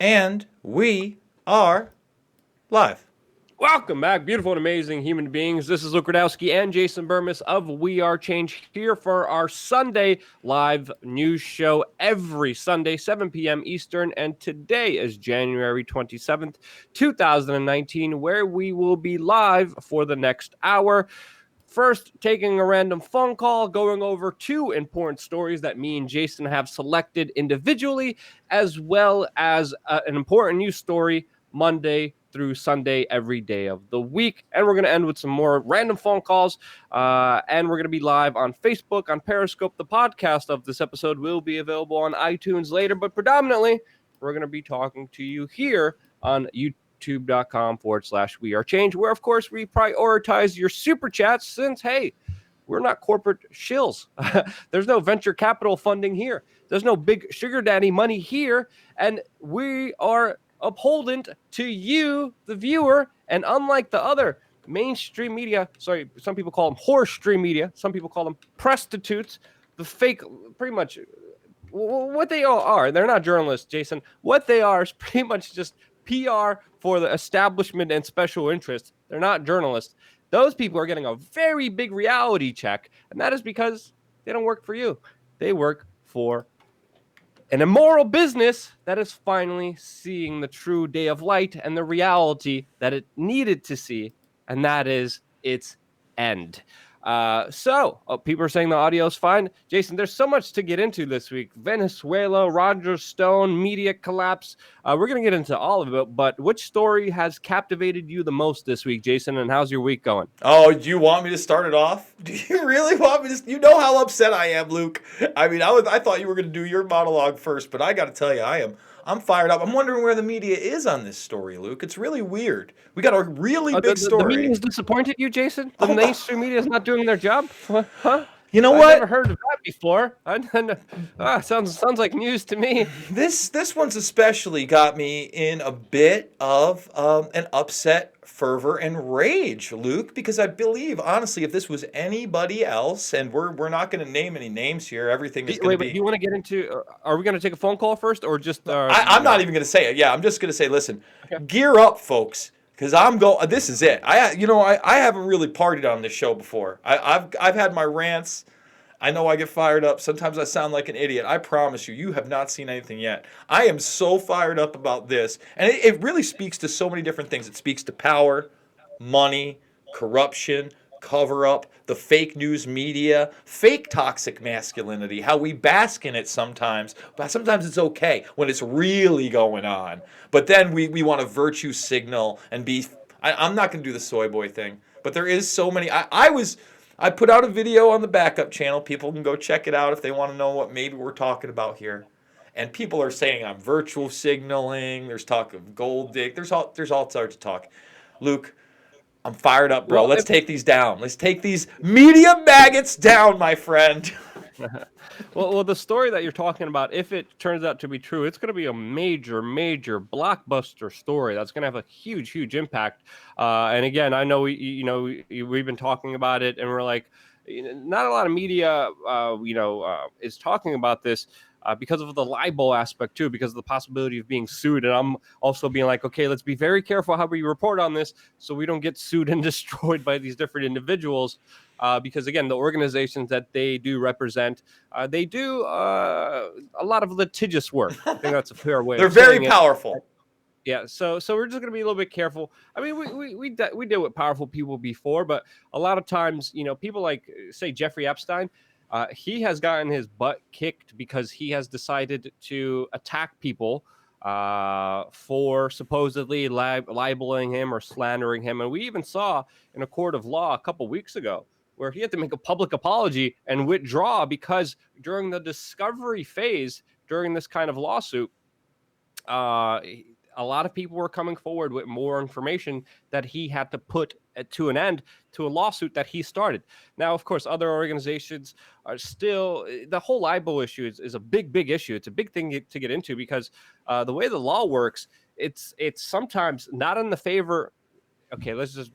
And we are live. Welcome back, beautiful and amazing human beings. This is Luke Radowski and Jason Burmis of WeAreChange here for our Sunday live news show every Sunday, 7 p.m. Eastern. And today is January 27th, 2019, where we will be live for the next hour. First, taking a random phone call, going over two important stories that me and Jason have selected individually, as well as an important news story Monday through Sunday, every day of the week. And we're going to end with some more random phone calls. And we're going to be live on Facebook, on Periscope. The podcast of this episode will be available on iTunes later, but predominantly, we're going to be talking to you here on youtube.com/WeAreChange, where, of course, we prioritize your super chats since, hey, we're not corporate shills. There's no venture capital funding here. There's no big sugar daddy money here. And we are upholding to you, the viewer. And unlike the other mainstream media, sorry, some people call them horse stream media, some people call them prostitutes, the fake, pretty much what they all are. They're not journalists, Jason. What they are is pretty much just PR for the establishment and special interests. They're not journalists. Those people are getting a very big reality check, and that is because they don't work for you. They work for an immoral business that is finally seeing the true day of light and the reality that it needed to see, and that is its end. People are saying the audio is fine. Jason, there's so much to get into this week. Venezuela, Roger Stone, media collapse. We're going to get into all of it, but which story has captivated you the most this week, Jason, and how's your week going? Oh, do you want me to start it off? Do you really want me to? You know how upset I am, Luke. I mean, I thought you were going to do your monologue first, but I got to tell you, I'm fired up. I'm wondering where the media is on this story, Luke. It's really weird. We got a really big story. The media has disappointed you, Jason? The mainstream media is not doing their job? Huh? You know I've what? never heard of that before. Sounds like news to me. This one's especially got me in a bit of an upset fervor and rage, Luke, because I believe, honestly, if this was anybody else, and we're not going to name any names here, everything is going to be. Do you want to get into? Are we going to take a phone call first, or just? I'm not even going to say it. Yeah, I'm just going to say, listen, Okay. gear up, folks, because This is it. I haven't really partied on this show before. I've had my rants. I know I get fired up. Sometimes I sound like an idiot. I promise you, you have not seen anything yet. I am so fired up about this. And it really speaks to so many different things. It speaks to power, money, corruption, cover up, the fake news media, fake toxic masculinity, how we bask in it sometimes. But sometimes it's okay when it's really going on. But then we want to virtue signal and be. I'm not going to do the soy boy thing. But there is so many. I put out a video on the backup channel. People can go check it out if they want to know what maybe we're talking about here. And people are saying I'm virtual signaling. There's talk of gold dig. There's all sorts of talk. Luke, I'm fired up, bro. Let's take these down. Let's take these media maggots down, my friend. Well, the story that you're talking about, if it turns out to be true, it's going to be a major blockbuster story that's going to have a huge impact. And again, I know we've been talking about it, and we're like, not a lot of media, is talking about this. Because of the libel aspect too, because of the possibility of being sued. And I'm also being like, okay, let's be very careful how we report on this so we don't get sued and destroyed by these different individuals. Because again, the organizations that they do represent, they do a lot of litigious work. I think that's a fair way. They're very powerful. Yeah, so we're just gonna be a little bit careful. I mean, we dealt with powerful people before, but a lot of times, people like, say, Jeffrey Epstein. He has gotten his butt kicked because he has decided to attack people for supposedly libeling him or slandering him. And we even saw in a court of law a couple weeks ago where he had to make a public apology and withdraw because during the discovery phase, during this kind of lawsuit, a lot of people were coming forward with more information that he had to put to an end to a lawsuit that he started. Now, of course, other organizations are still, the whole libel issue is a big issue. It's a big thing to get into because the way the law works, it's sometimes not in the favor. Okay, let's just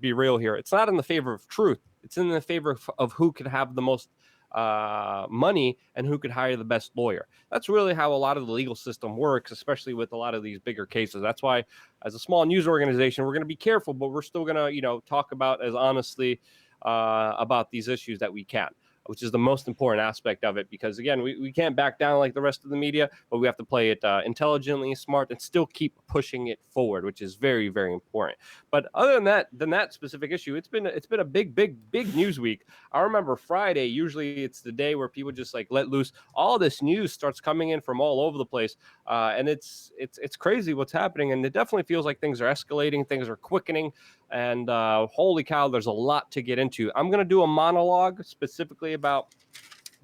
be real here. It's not in the favor of truth. It's in the favor of who can have the most money and who could hire the best lawyer. That's really how a lot of the legal system works, especially with a lot of these bigger cases. That's why, as a small news organization, we're going to be careful, but we're still going to, talk about as honestly about these issues that we can, which is the most important aspect of it. Because again, we can't back down like the rest of the media, but we have to play it intelligently, smart, and still keep pushing it forward, which is very, very important. But other than that specific issue, it's been a big news week. I remember Friday. Usually, it's the day where people just like let loose. All this news starts coming in from all over the place, and it's crazy what's happening. And it definitely feels like things are escalating, things are quickening. And holy cow, there's a lot to get into. I'm going to do a monologue specifically about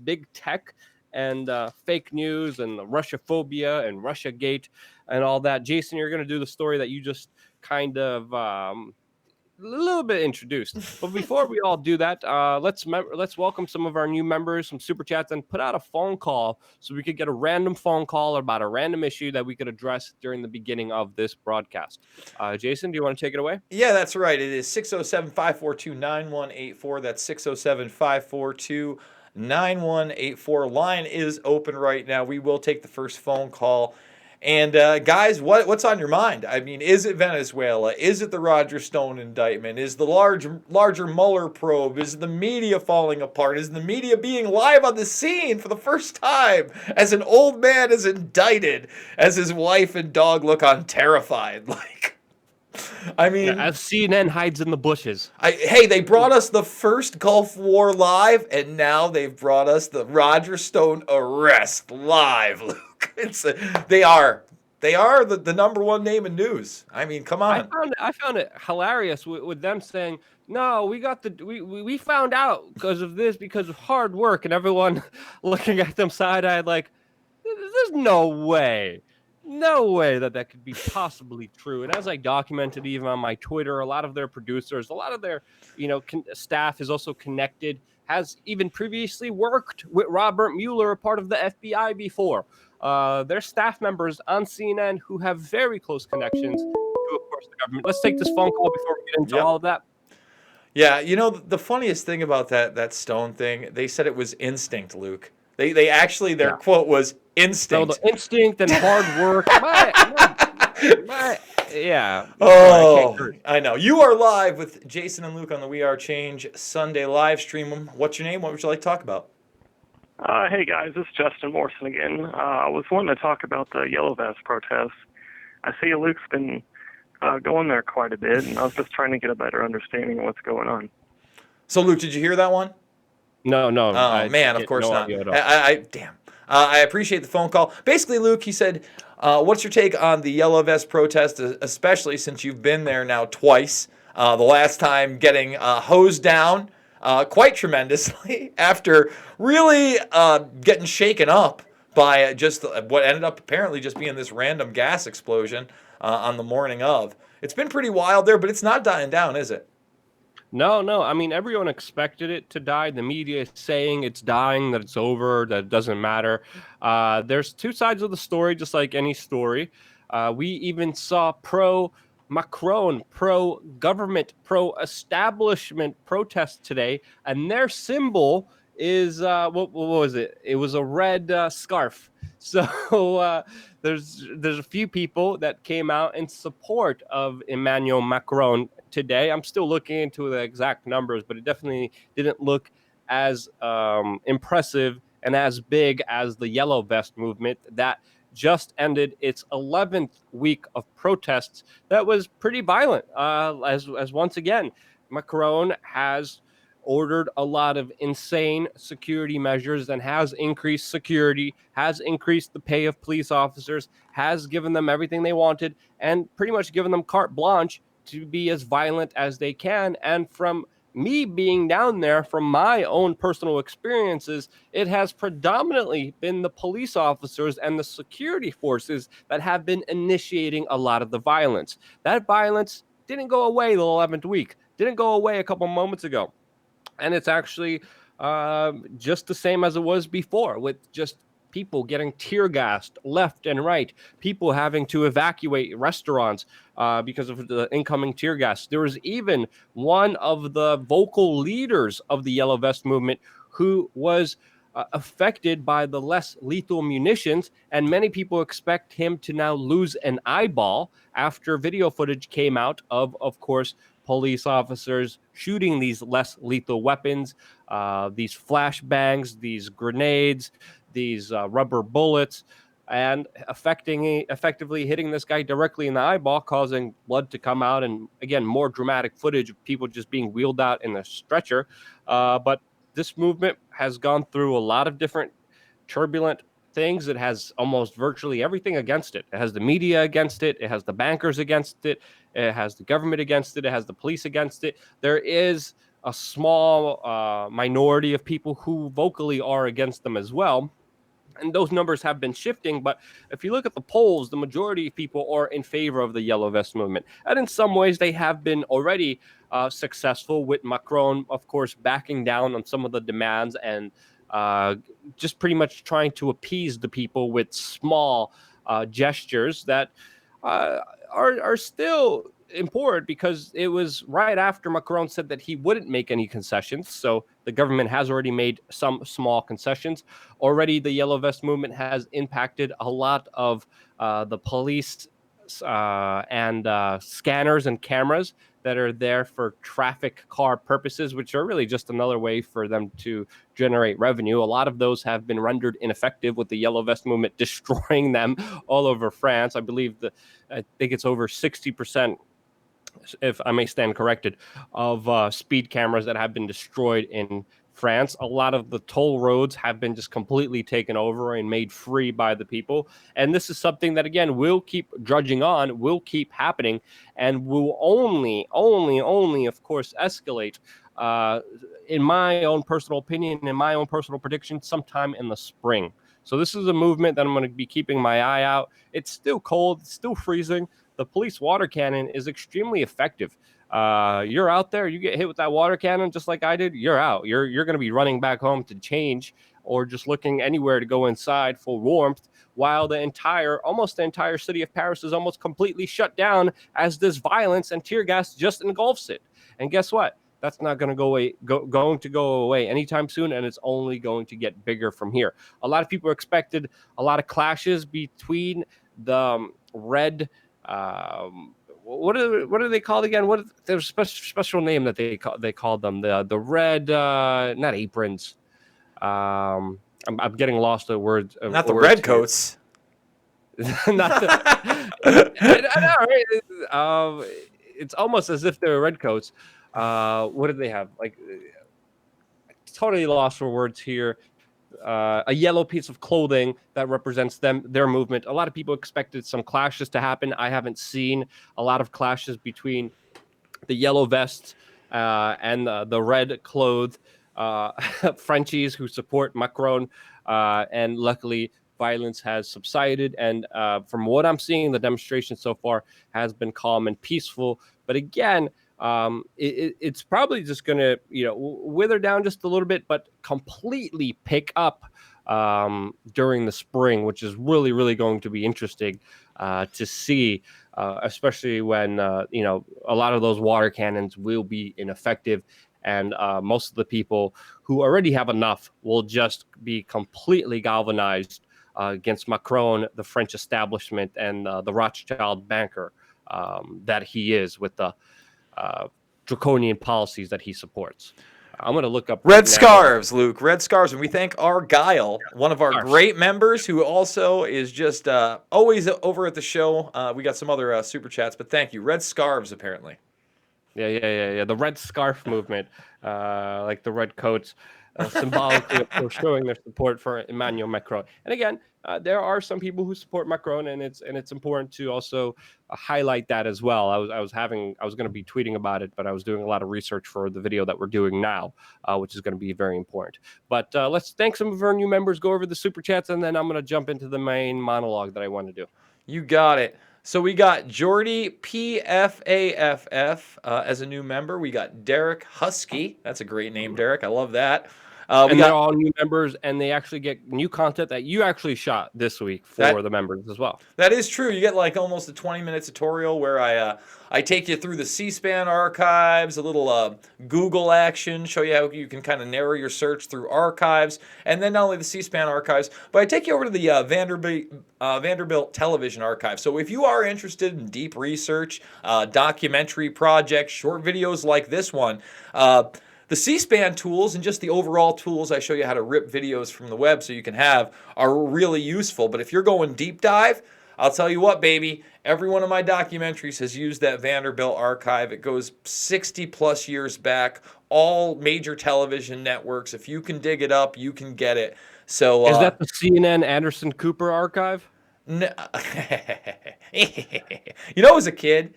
big tech and fake news and Russia-phobia and Russia-gate and all that. Jason, you're going to do the story that you just kind of a little bit introduced. But before we all do that, let's welcome some of our new members, some super chats, and put out a phone call so we could get a random phone call about a random issue that we could address during the beginning of this broadcast. Jason, do you want to take it away? Yeah, that's right. It is 607-542-9184. That's 607-542-9184. Line is open right now. We will take the first phone call. And guys, what's on your mind? I mean, is it Venezuela? Is it the Roger Stone indictment? Is the larger Mueller probe? Is the media falling apart? Is the media being live on the scene for the first time as an old man is indicted, as his wife and dog look on terrified? I mean, yeah, as CNN hides in the bushes. Hey, they brought us the first Gulf War live, and now they've brought us the Roger Stone arrest live, Luke. They are the number one name in news. I mean, come on. I found it hilarious with them saying, "No, we found out because of this, because of hard work," and everyone looking at them side-eyed like, "There's no way." No way that could be possibly true. And as I documented even on my Twitter, a lot of their producers, a lot of their staff is also connected, has even previously worked with Robert Mueller, a part of the FBI before. Their staff members on CNN who have very close connections to, of course, the government. Let's take this phone call before we get into all of that. Yeah, the funniest thing about that Stone thing, they said it was instinct, Luke. They actually, their quote was instinct. So the instinct and hard work. Yeah. Oh, I know. You are live with Jason and Luke on the WeAreChange Sunday live stream. What's your name? What would you like to talk about? Hey, guys. This is Justin Morrison again. I was wanting to talk about the Yellow Vest protests. I see Luke's been going there quite a bit, and I was just trying to get a better understanding of what's going on. So, Luke, did you hear that one? No. Oh, man, of course not. Damn. I appreciate the phone call. Basically, Luke, he said, what's your take on the Yellow Vest protest, especially since you've been there now twice, the last time getting hosed down quite tremendously after really getting shaken up by just what ended up apparently just being this random gas explosion on the morning of. It's been pretty wild there, but it's not dying down, is it? No. I mean, everyone expected it to die. The media is saying it's dying, that it's over, that it doesn't matter. There's two sides of the story, just like any story. We even saw pro-Macron, pro-government, pro-establishment protests today, and their symbol is, what was it? It was a red scarf. So there's a few people that came out in support of Emmanuel Macron today. I'm still looking into the exact numbers, but it definitely didn't look as impressive and as big as the Yellow Vest movement that just ended its 11th week of protests. That was pretty violent. As once again, Macron has ordered a lot of insane security measures and has increased security, has increased the pay of police officers, has given them everything they wanted, and pretty much given them carte blanche to be as violent as they can. And from me being down there, from my own personal experiences, it has predominantly been the police officers and the security forces that have been initiating a lot of the violence. That violence didn't go away the 11th week, didn't go away a couple moments ago. And it's actually just the same as it was before, with just people getting tear gassed left and right, people having to evacuate restaurants because of the incoming tear gas. There was even one of the vocal leaders of the Yellow Vest movement who was affected by the less lethal munitions, and many people expect him to now lose an eyeball after video footage came out of course, police officers shooting these less lethal weapons, these flashbangs, these grenades, these rubber bullets, and effectively hitting this guy directly in the eyeball, causing blood to come out, and again, more dramatic footage of people just being wheeled out in a stretcher. But this movement has gone through a lot of different turbulent things. It has almost virtually everything against it. It has the media against it. It has the bankers against it. It has the government against it. It has the police against it. There is a small minority of people who vocally are against them as well. And those numbers have been shifting. But if you look at the polls, the majority of people are in favor of the Yellow Vest movement. And in some ways, they have been already successful, with Macron, of course, backing down on some of the demands and just pretty much trying to appease the people with small gestures that are still important, because it was right after Macron said that he wouldn't make any concessions. So the government has already made some small concessions. Already, the Yellow Vest movement has impacted a lot of the police and scanners and cameras that are there for traffic car purposes, which are really just another way for them to generate revenue. A lot of those have been rendered ineffective with the Yellow Vest movement destroying them all over France. I think it's over 60%, if I may stand corrected, of speed cameras that have been destroyed in France. A lot of the toll roads have been just completely taken over and made free by the people. And this is something that, again, will keep drudging on, will keep happening, and will only, of course, escalate, in my own personal opinion, in my own personal prediction, sometime in the spring. So this is a movement that I'm going to be keeping my eye out. It's still cold, it's still freezing. The police water cannon is extremely effective. You're out there, you get hit with that water cannon just like I did, you're out. You're going to be running back home to change, or just looking anywhere to go inside for warmth, while almost the entire city of Paris is almost completely shut down as this violence and tear gas just engulfs it. And guess what? That's not going to go away anytime soon, and it's only going to get bigger from here. A lot of people expected a lot of clashes between the red. What are they called again? There's a special name that they called them, the red, not aprons. I'm getting lost at words. Not the red coats. Not the. I know, right? It's almost as if they're red coats. What did they have? Like, totally lost for words here. A yellow piece of clothing that represents their movement. A lot of people expected some clashes to happen. I haven't seen a lot of clashes between the yellow vests and the red clothed Frenchies who support Macron. And luckily, violence has subsided. And from what I'm seeing, the demonstration so far has been calm and peaceful. But again, it's probably just going to, wither down just a little bit, but completely pick up during the spring, which is really, really going to be interesting to see, especially when, a lot of those water cannons will be ineffective. And most of the people who already have enough will just be completely galvanized against Macron, the French establishment, and the Rothschild banker that he is, with the draconian policies that he supports. I'm going to look up Red Scarves, Luke. Red Scarves. And we thank Argyle, one of our great members, who also is just always over at the show. We got some other super chats, but thank you. Red Scarves, apparently. Yeah. The red scarf movement, like the red coats, symbolically, of course, showing their support for Emmanuel Macron. And again, there are some people who support Macron, and it's important to also highlight that as well. I was going to be tweeting about it, but I was doing a lot of research for the video that we're doing now, which is going to be very important. But let's thank some of our new members, go over the super chats, and then I'm going to jump into the main monologue that I want to do. You got it. So we got Jordy PFAFF as a new member. We got Derek Husky. That's a great name, Derek. I love that. And they're all new members, and they actually get new content that you actually shot this week for the members as well. That is true. You get like almost a 20-minute tutorial where I take you through the C-SPAN archives, a little Google action, show you how you can kind of narrow your search through archives, and then not only the C-SPAN archives, but I take you over to the Vanderbilt Television Archive. So if you are interested in deep research, documentary projects, short videos like this one, the C-SPAN tools and just the overall tools I show you how to rip videos from the web so you can have are really useful. But if you're going deep dive, I'll tell you what, baby, every one of my documentaries has used that Vanderbilt archive. It goes 60 plus years back, all major television networks. If you can dig it up, you can get it. So is that the CNN Anderson Cooper archive? No. You know, as a kid,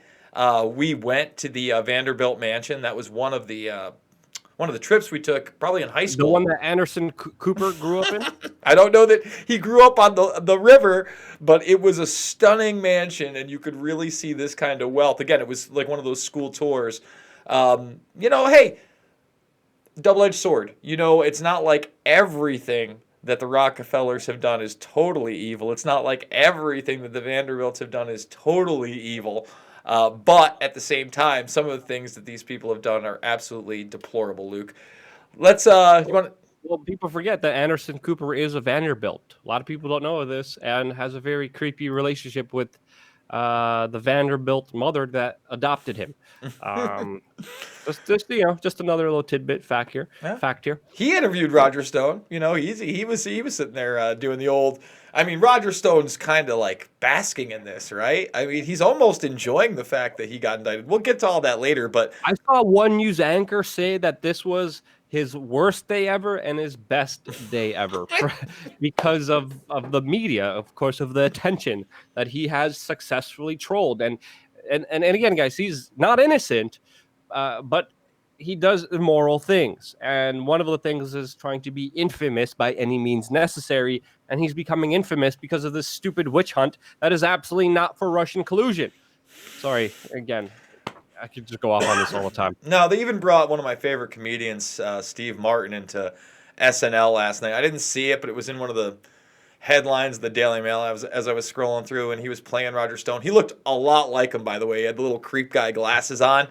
we went to the Vanderbilt mansion. That was one of the trips we took, probably in high school. The one that Anderson Cooper grew up in? I don't know that he grew up on the river, but it was a stunning mansion, and you could really see this kind of wealth. Again, it was like one of those school tours. Hey, double-edged sword. It's not like everything that the Rockefellers have done is totally evil. It's not like everything that the Vanderbilts have done is totally evil. But at the same time, some of the things that these people have done are absolutely deplorable, Luke. Well, people forget that Anderson Cooper is a Vanderbilt. A lot of people don't know this and has a very creepy relationship with the Vanderbilt mother that adopted him. Just another little tidbit fact here. He interviewed Roger Stone. He was sitting there doing the old. I mean, Roger Stone's kind of like basking in this, right? I mean, he's almost enjoying the fact that he got indicted. We'll get to all that later, but I saw one news anchor say that this was his worst day ever and his best day ever because of the media, of course, of the attention that he has successfully trolled. And again, guys, he's not innocent, but he does immoral things. And one of the things is trying to be infamous by any means necessary. And he's becoming infamous because of this stupid witch hunt that is absolutely not for Russian collusion. Sorry, again. I could just go off on this all the time. No, they even brought one of my favorite comedians, Steve Martin, into SNL last night. I didn't see it, but it was in one of the headlines of the Daily Mail as I was scrolling through, and he was playing Roger Stone. He looked a lot like him, by the way. He had the little creep guy glasses on.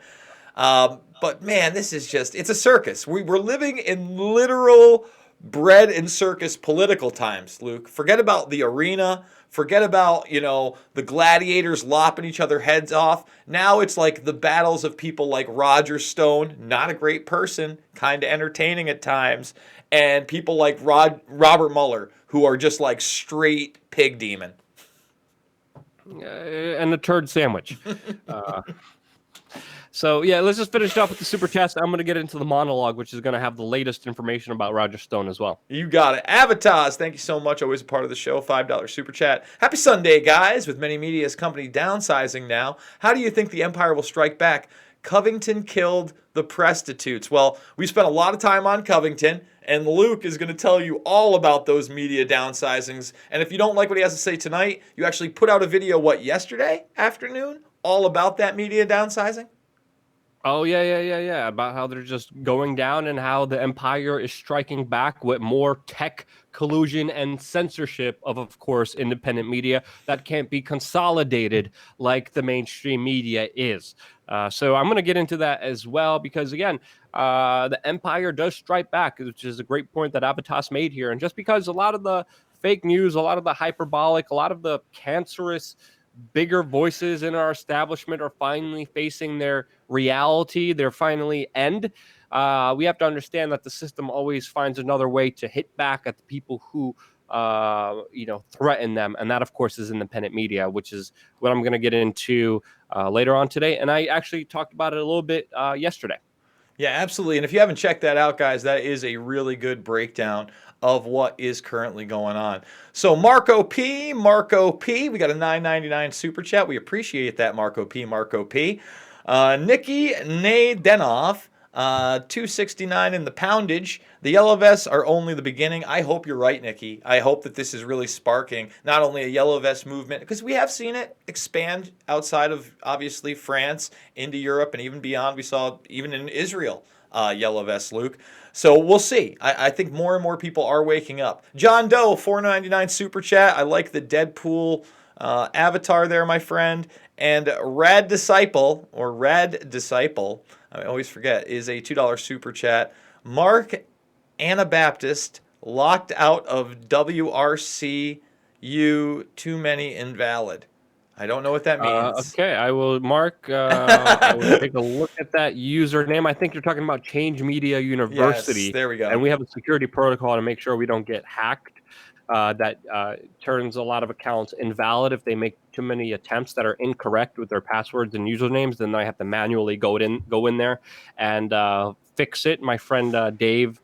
But, man, this is it's a circus. We're living in literal bread and circus political times, Luke. Forget about the arena. Forget about, the gladiators lopping each other heads off. Now it's like the battles of people like Roger Stone, not a great person, kind of entertaining at times, and people like Robert Mueller, who are just like straight pig demon. And a turd sandwich. So, yeah, let's just finish off with the super chats. I'm going to get into the monologue, which is going to have the latest information about Roger Stone as well. You got it. Avatars, thank you so much. Always a part of the show. $5 super chat. Happy Sunday, guys. With many media's company downsizing now, how do you think the empire will strike back? Covington killed the prostitutes. Well, we spent a lot of time on Covington, and Luke is going to tell you all about those media downsizings. And if you don't like what he has to say tonight, you actually put out a video, yesterday afternoon, all about that media downsizing? Oh, yeah. About how they're just going down and how the empire is striking back with more tech collusion and censorship of course, independent media that can't be consolidated like the mainstream media is. So I'm going to get into that as well because, again, the empire does strike back, which is a great point that Avitas made here. And just because a lot of the fake news, a lot of the hyperbolic, a lot of the cancerous bigger voices in our establishment are finally facing their reality, their finally end. We have to understand that the system always finds another way to hit back at the people who, threaten them. And that, of course, is independent media, which is what I'm going to get into later on today. And I actually talked about it a little bit yesterday. Yeah, absolutely. And if you haven't checked that out, guys, that is a really good breakdown of what is currently going on. So Marco P, we got a $9.99 super chat. We appreciate that, Marco P. Nikki Nadenoff, $2.69 in the poundage. The yellow vests are only the beginning. I hope you're right, Nikki. I hope that this is really sparking not only a yellow vest movement, because we have seen it expand outside of, obviously, France into Europe and even beyond. We saw even in Israel Yellow Vest, Luke. So we'll see. I think more and more people are waking up. John Doe, $4.99 super chat. I like the Deadpool avatar there, my friend. And Rad Disciple, I always forget, is a $2 super chat. Mark Anabaptist, locked out of WRCU, too many invalid. I don't know what that means. Okay, I will mark. I will take a look at that username. I think you're talking about Change Media University. Yes, there we go. And we have a security protocol to make sure we don't get hacked. That turns a lot of accounts invalid if they make too many attempts that are incorrect with their passwords and usernames. Then I have to manually go in there and fix it. My friend Dave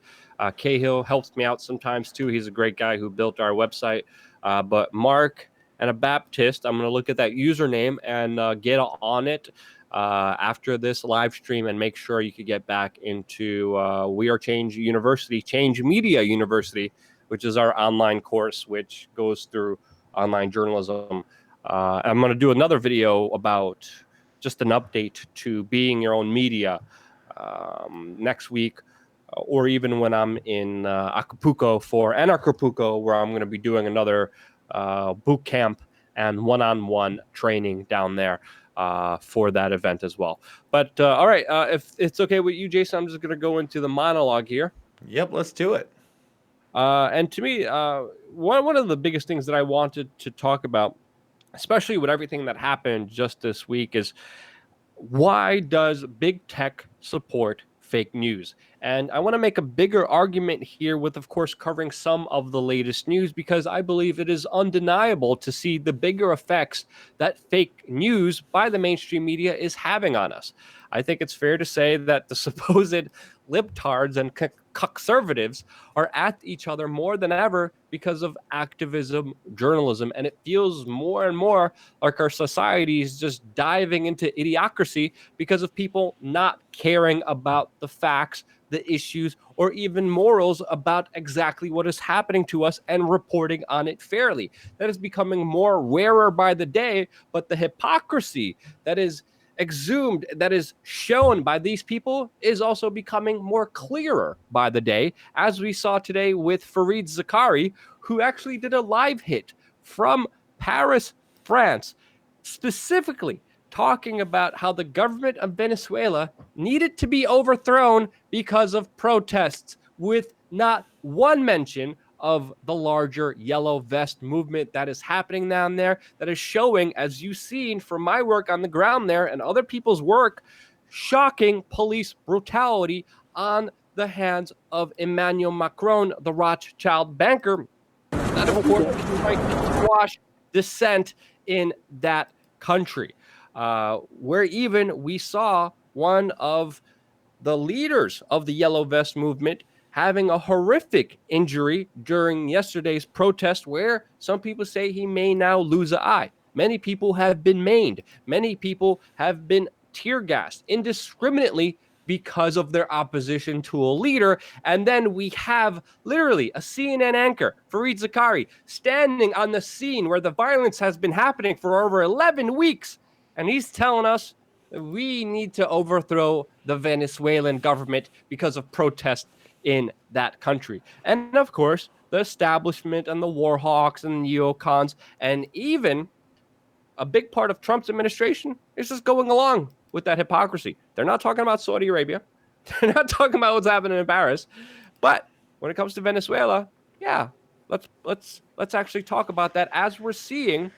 Cahill helps me out sometimes too. He's a great guy who built our website. But Mark and a Baptist, I'm going to look at that username and get on it after this live stream and make sure you could get back into WeAreChange University, Change Media University, which is our online course, which goes through online journalism. I'm going to do another video about just an update to being your own media next week, or even when I'm in Acapulco for Anarchapulco, where I'm going to be doing another boot camp and one-on-one training down there for that event as well. But all right, if it's okay with you, Jason, I'm just going to go into the monologue here. Yep, let's do it. And to me, one of the biggest things that I wanted to talk about, especially with everything that happened just this week, is why does big tech support fake news? And I want to make a bigger argument here with, of course, covering some of the latest news, because I believe it is undeniable to see the bigger effects that fake news by the mainstream media is having on us. I think it's fair to say that the supposed libtards and conservatives are at each other more than ever because of activism journalism. And it feels more and more like our society is just diving into idiocracy because of people not caring about the facts, the issues, or even morals about exactly what is happening to us and reporting on it fairly. That is becoming more rarer by the day, but the hypocrisy that is exhumed, that is shown by these people, is also becoming more clearer by the day, as we saw today with Fareed Zakari, who actually did a live hit from Paris, France, specifically talking about how the government of Venezuela needed to be overthrown because of protests, with not one mention of the larger yellow vest movement that is happening down there, that is showing, as you've seen from my work on the ground there and other people's work, shocking police brutality on the hands of Emmanuel Macron, the Rothschild banker, that of course is trying to squash dissent in that country. Where even we saw one of the leaders of the Yellow Vest movement having a horrific injury during yesterday's protest, where some people say he may now lose an eye. Many people have been maimed. Many people have been tear gassed indiscriminately because of their opposition to a leader. And then we have literally a CNN anchor, Fareed Zakari, standing on the scene where the violence has been happening for over 11 weeks. And he's telling us that we need to overthrow the Venezuelan government because of protest in that country. And of course, the establishment and the war hawks and the neocons, and even a big part of Trump's administration is just going along with that hypocrisy. They're not talking about Saudi Arabia. They're not talking about what's happening in Paris. But when it comes to Venezuela, yeah, let's actually talk about that, as we're seeing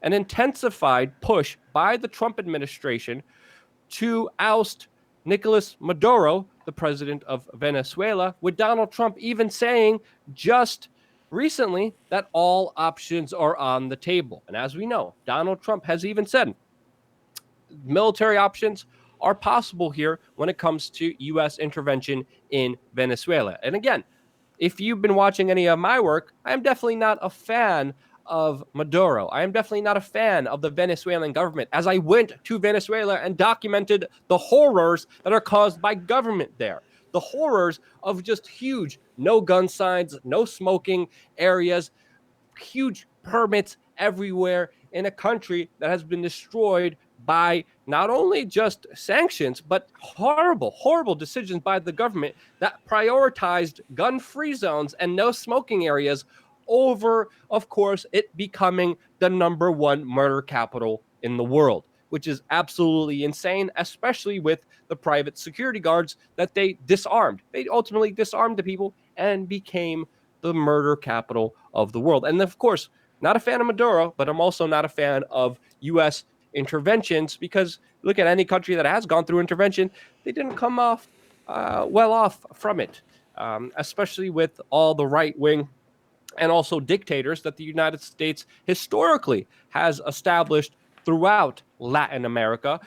an intensified push by the Trump administration to oust Nicolas Maduro, the president of Venezuela, with Donald Trump even saying just recently that all options are on the table. And as we know, Donald Trump has even said military options are possible here when it comes to U.S. intervention in Venezuela. And again, if you've been watching any of my work, I am definitely not a fan of Maduro. I am definitely not a fan of the Venezuelan government, as I went to Venezuela and documented the horrors that are caused by government there. The horrors of just huge no gun signs, no smoking areas, huge permits everywhere in a country that has been destroyed by not only just sanctions, but horrible, horrible decisions by the government that prioritized gun-free zones and no smoking areas over, of course, it becoming the number one murder capital in the world, which is absolutely insane, especially with the private security guards that they disarmed. They ultimately disarmed the people and became the murder capital of the world. And of course, not a fan of Maduro, but I'm also not a fan of U.S. interventions, because look at any country that has gone through intervention, they didn't come off well off from it, especially with all the right wing and also dictators that the United States historically has established throughout Latin America,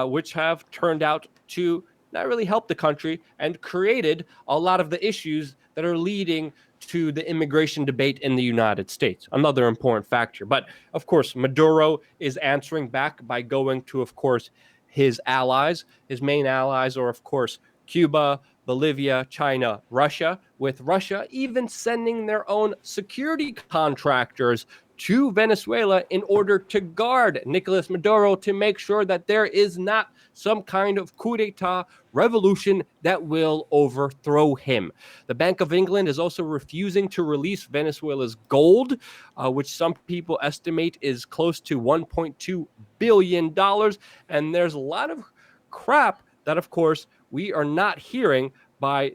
which have turned out to not really help the country and created a lot of the issues that are leading to the immigration debate in the United States. Another important factor. But of course, Maduro is answering back by going to, of course, his allies. His main allies are, of course, Cuba, Bolivia, China, Russia, with Russia even sending their own security contractors to Venezuela in order to guard Nicolas Maduro, to make sure that there is not some kind of coup d'etat revolution that will overthrow him. The Bank of England is also refusing to release Venezuela's gold, which some people estimate is close to $1.2 billion. And there's a lot of crap that, of course, we are not hearing by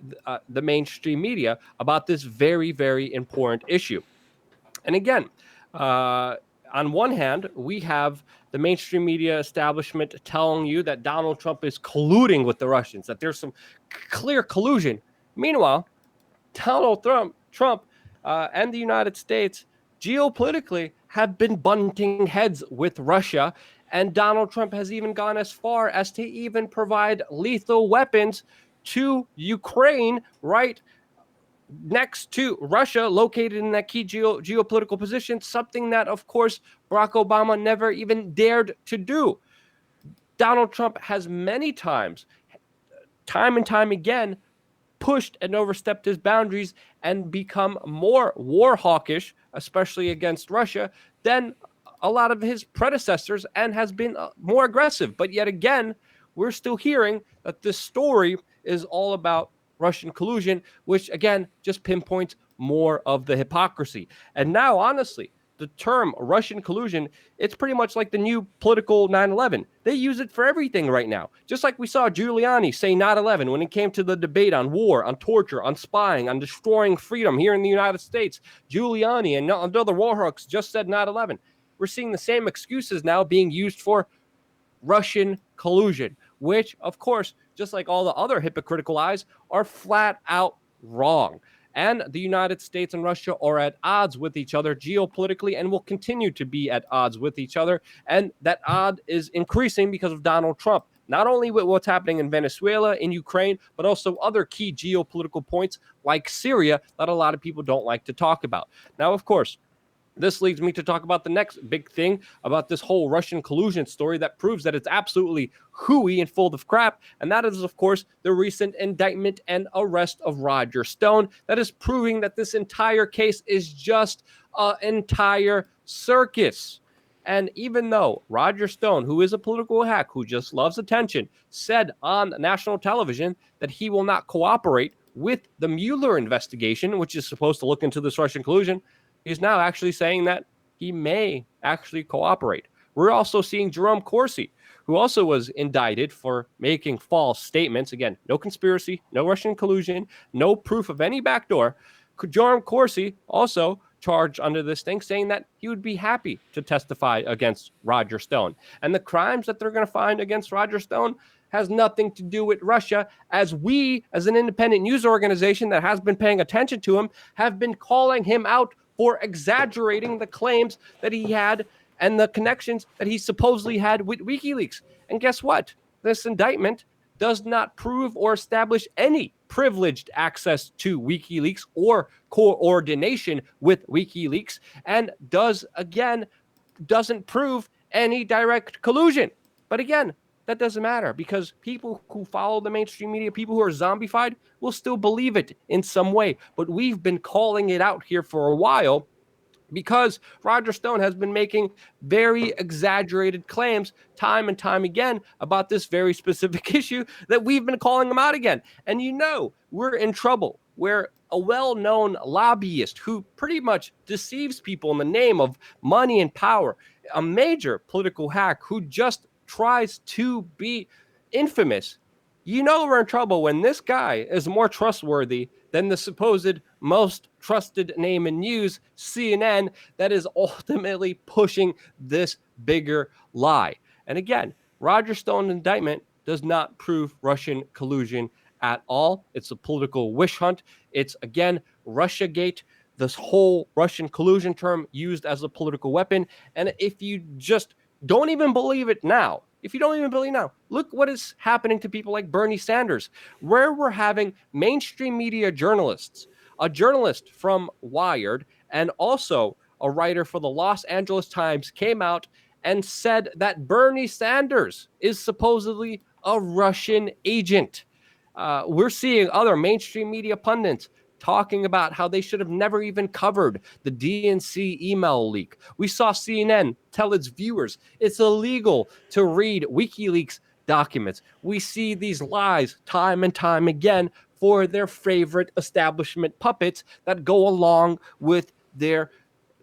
the mainstream media about this very, very important issue. And again, on one hand, we have the mainstream media establishment telling you that Donald Trump is colluding with the Russians, that there's some clear collusion. Meanwhile, Donald Trump and the United States geopolitically have been butting heads with Russia. And Donald Trump has even gone as far as to even provide lethal weapons to Ukraine, right next to Russia, located in that key geopolitical position, something that, of course, Barack Obama never even dared to do. Donald Trump has many times, time and time again, pushed and overstepped his boundaries and become more war hawkish, especially against Russia, than a lot of his predecessors, and has been more aggressive. But yet again, we're still hearing that this story is all about Russian collusion, which again just pinpoints more of the hypocrisy. And now, honestly, the term Russian collusion, it's pretty much like the new political 9/11. They use it for everything right now. Just like we saw Giuliani say 9/11 when it came to the debate on war, on torture, on spying, on destroying freedom here in the United States. Giuliani and other war hawks just said 9/11. We're seeing the same excuses now being used for Russian collusion, which, of course, just like all the other hypocritical lies, are flat out wrong. And the United States and Russia are at odds with each other geopolitically and will continue to be at odds with each other. And that odd is increasing because of Donald Trump, not only with what's happening in Venezuela, in Ukraine, but also other key geopolitical points like Syria that a lot of people don't like to talk about. Now, of course, this leads me to talk about the next big thing about this whole Russian collusion story that proves that it's absolutely hooey and full of crap. And that is, of course, the recent indictment and arrest of Roger Stone. That is proving that this entire case is just an entire circus. And even though Roger Stone, who is a political hack, who just loves attention, said on national television that he will not cooperate with the Mueller investigation, which is supposed to look into this Russian collusion, he's now actually saying that he may actually cooperate. We're also seeing Jerome Corsi, who also was indicted for making false statements. Again, no conspiracy, no Russian collusion, no proof of any backdoor. Jerome Corsi also charged under this thing, saying that he would be happy to testify against Roger Stone. And the crimes that they're going to find against Roger Stone has nothing to do with Russia, as we, as an independent news organization that has been paying attention to him, have been calling him out for exaggerating the claims that he had and the connections that he supposedly had with WikiLeaks. And guess what? This indictment does not prove or establish any privileged access to WikiLeaks or coordination with WikiLeaks, and doesn't prove any direct collusion. But again, that doesn't matter, because people who follow the mainstream media, people who are zombified, will still believe it in some way. But we've been calling it out here for a while, because Roger Stone has been making very exaggerated claims time and time again about this very specific issue that we've been calling him out again. And we're in trouble where a well-known lobbyist who pretty much deceives people in the name of money and power, a major political hack who just tries to be infamous. We're in trouble when this guy is more trustworthy than the supposed most trusted name in news, CNN, that is ultimately pushing this bigger lie. And again, Roger Stone's indictment does not prove Russian collusion at all. It's a political wish hunt. It's, again, Russiagate, this whole Russian collusion term used as a political weapon. And if you just don't even believe it now, look what is happening to people like Bernie Sanders, where we're having mainstream media journalists, a journalist from Wired and also a writer for the Los Angeles Times came out and said that Bernie Sanders is supposedly a Russian agent. We're seeing other mainstream media pundits talking about how they should have never even covered the DNC email leak. We saw CNN tell its viewers it's illegal to read WikiLeaks documents. We see these lies time and time again for their favorite establishment puppets that go along with their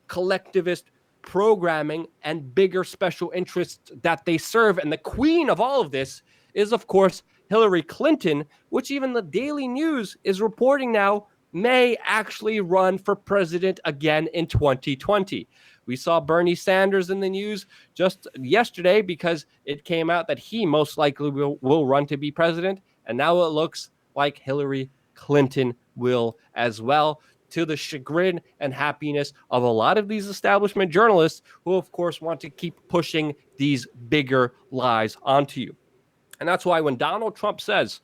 collectivist programming and bigger special interests that they serve. And the queen of all of this is, of course, Hillary Clinton, which even the Daily News is reporting now may actually run for president again in 2020. We saw Bernie Sanders in the news just yesterday because it came out that he most likely will run to be president. And now it looks like Hillary Clinton will as well, to the chagrin and happiness of a lot of these establishment journalists who, of course, want to keep pushing these bigger lies onto you. And that's why when Donald Trump says,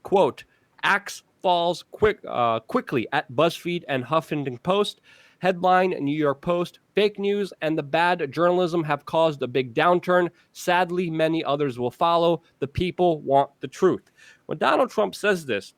quote, axe falls quickly at BuzzFeed and Huffington Post, headline New York Post, fake news and the bad journalism have caused a big downturn. Sadly, many others will follow. The people want the truth. When Donald Trump says this,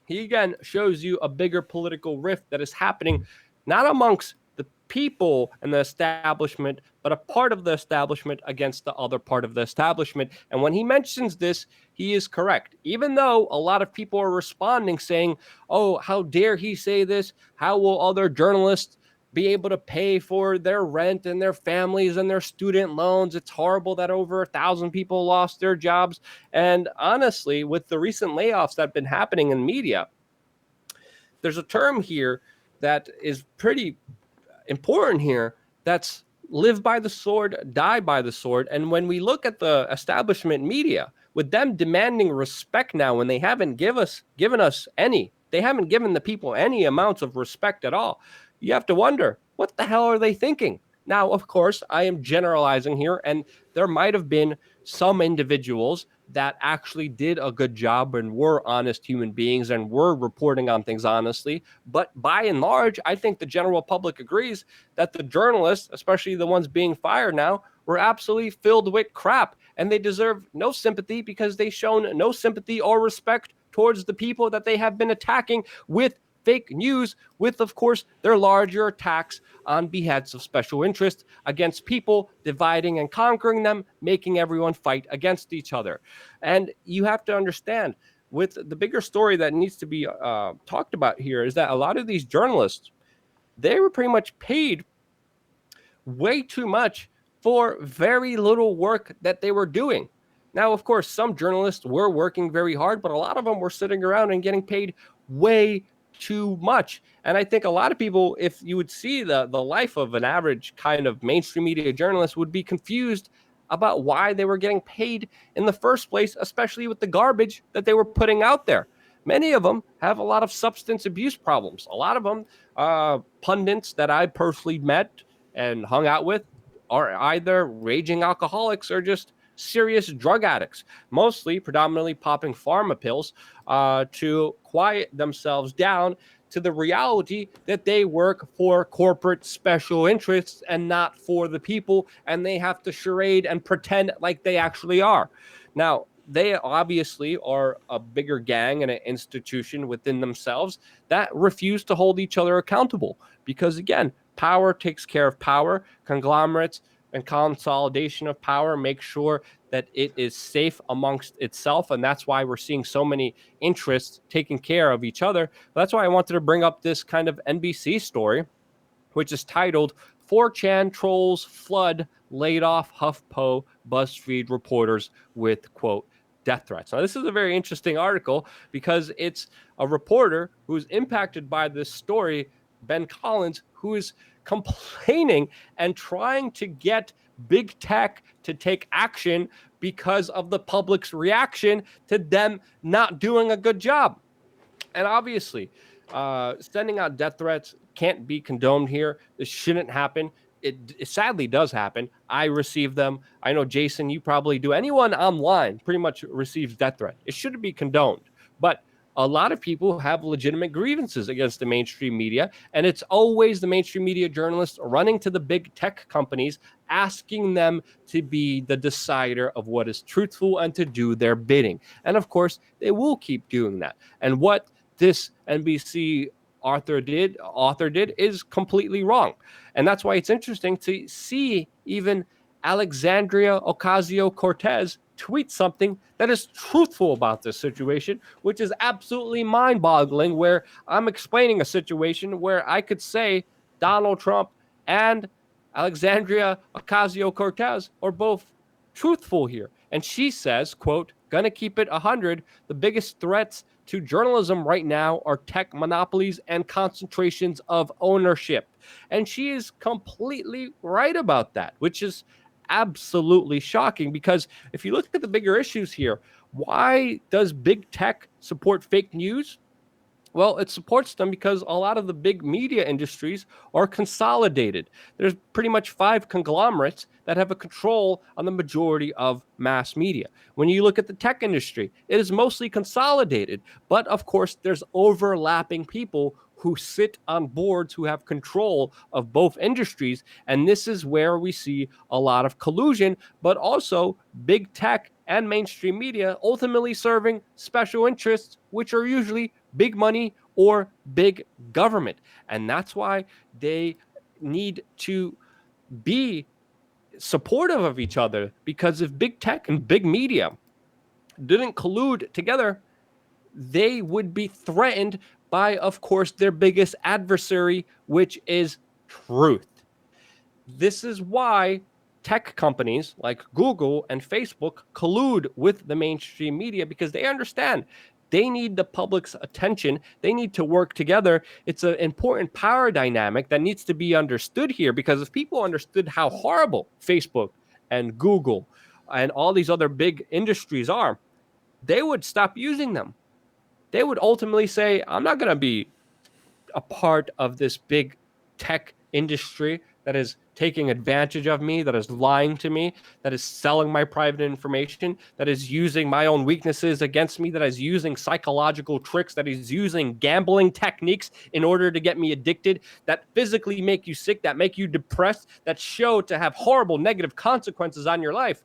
he again shows you a bigger political rift that is happening not amongst the people and the establishment, but a part of the establishment against the other part of the establishment. And when he mentions this, he is correct. Even though a lot of people are responding saying, oh, how dare he say this? How will other journalists be able to pay for their rent and their families and their student loans? It's horrible that over 1,000 people lost their jobs. And honestly, with the recent layoffs that have been happening in media, there's a term here that is pretty important here. That's live by the sword, die by the sword. And when we look at the establishment media, with them demanding respect now when they haven't given us any, they haven't given the people any amounts of respect at all, you have to wonder, what the hell are they thinking? Now, of course, I am generalizing here, and there might have been some individuals that actually did a good job and were honest human beings and were reporting on things honestly. But by and large, I think the general public agrees that the journalists, especially the ones being fired now, were absolutely filled with crap, and they deserve no sympathy because they've shown no sympathy or respect towards the people that they have been attacking with fake news, with, of course, their larger attacks on behests of special interest against people, dividing and conquering them, making everyone fight against each other. And you have to understand, with the bigger story that needs to be talked about here, is that a lot of these journalists, they were pretty much paid way too much for very little work that they were doing. Now, of course, some journalists were working very hard, but a lot of them were sitting around and getting paid way too much. And I think a lot of people, if you would see the life of an average kind of mainstream media journalist, would be confused about why they were getting paid in the first place, especially with the garbage that they were putting out there. Many of them have a lot of substance abuse problems. A lot of them, pundits that I personally met and hung out with, are either raging alcoholics or just serious drug addicts, mostly predominantly popping pharma pills to quiet themselves down to the reality that they work for corporate special interests and not for the people, and they have to charade and pretend like they actually are. Now, they obviously are a bigger gang and an institution within themselves that refuse to hold each other accountable because, again, Power takes care of power. Conglomerates and consolidation of power make sure that it is safe amongst itself. And that's why we're seeing so many interests taking care of each other. That's why I wanted to bring up this kind of NBC story, which is titled 4chan Trolls Flood Laid Off HuffPo BuzzFeed Reporters with, quote, death threats. Now, this is a very interesting article because it's a reporter who's impacted by this story, Ben Collins, who is complaining and trying to get big tech to take action because of the public's reaction to them not doing a good job. And obviously, sending out death threats can't be condoned here. This shouldn't happen. It sadly does happen. I receive them. I know, Jason, you probably do. Anyone online pretty much receives death threat. It shouldn't be condoned. But a lot of people have legitimate grievances against the mainstream media, and it's always the mainstream media journalists running to the big tech companies, asking them to be the decider of what is truthful and to do their bidding. And of course, they will keep doing that. And what this NBC author did is completely wrong. And that's why it's interesting to see even Alexandria Ocasio-Cortez tweet something that is truthful about this situation, which is absolutely mind-boggling, where I'm explaining a situation where I could say Donald Trump and Alexandria Ocasio-Cortez are both truthful here. And she says, quote, "Gonna keep it 100. The biggest threats to journalism right now are tech monopolies and concentrations of ownership." And she is completely right about that, which is absolutely shocking, because if you look at the bigger issues here, why does big tech support fake news? Well, it supports them because a lot of the big media industries are consolidated. There's pretty much 5 conglomerates that have a control on the majority of mass media. When you look at the tech industry, it is mostly consolidated. But of course, there's overlapping people who sit on boards who have control of both industries. And this is where we see a lot of collusion, but also big tech and mainstream media ultimately serving special interests, which are usually big money or big government. And that's why they need to be supportive of each other, because if big tech and big media didn't collude together, they would be threatened by, of course, their biggest adversary, which is truth. This is why tech companies like Google and Facebook collude with the mainstream media, because they understand they need the public's attention. They need to work together. It's an important power dynamic that needs to be understood here, because if people understood how horrible Facebook and Google and all these other big industries are, they would stop using them. They would ultimately say, I'm not going to be a part of this big tech industry that is taking advantage of me, that is lying to me, that is selling my private information, that is using my own weaknesses against me, that is using psychological tricks, that is using gambling techniques in order to get me addicted, that physically make you sick, that make you depressed, that show to have horrible negative consequences on your life.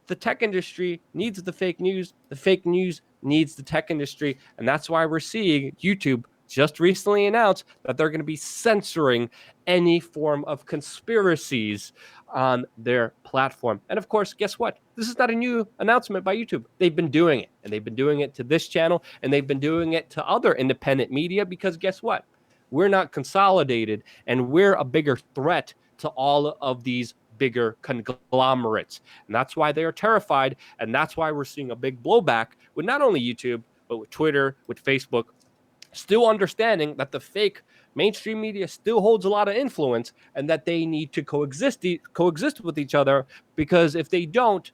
The tech industry needs the fake news. The fake news needs the tech industry. And that's why we're seeing YouTube just recently announced that they're going to be censoring any form of conspiracies on their platform. And of course, guess what? This is not a new announcement by YouTube. They've been doing it, and they've been doing it to this channel, and they've been doing it to other independent media, because guess what? We're not consolidated, and we're a bigger threat to all of these bigger conglomerates. And that's why they are terrified. And that's why we're seeing a big blowback with not only YouTube, but with Twitter, with Facebook, still understanding that the fake mainstream media still holds a lot of influence, and that they need to coexist with each other, because if they don't,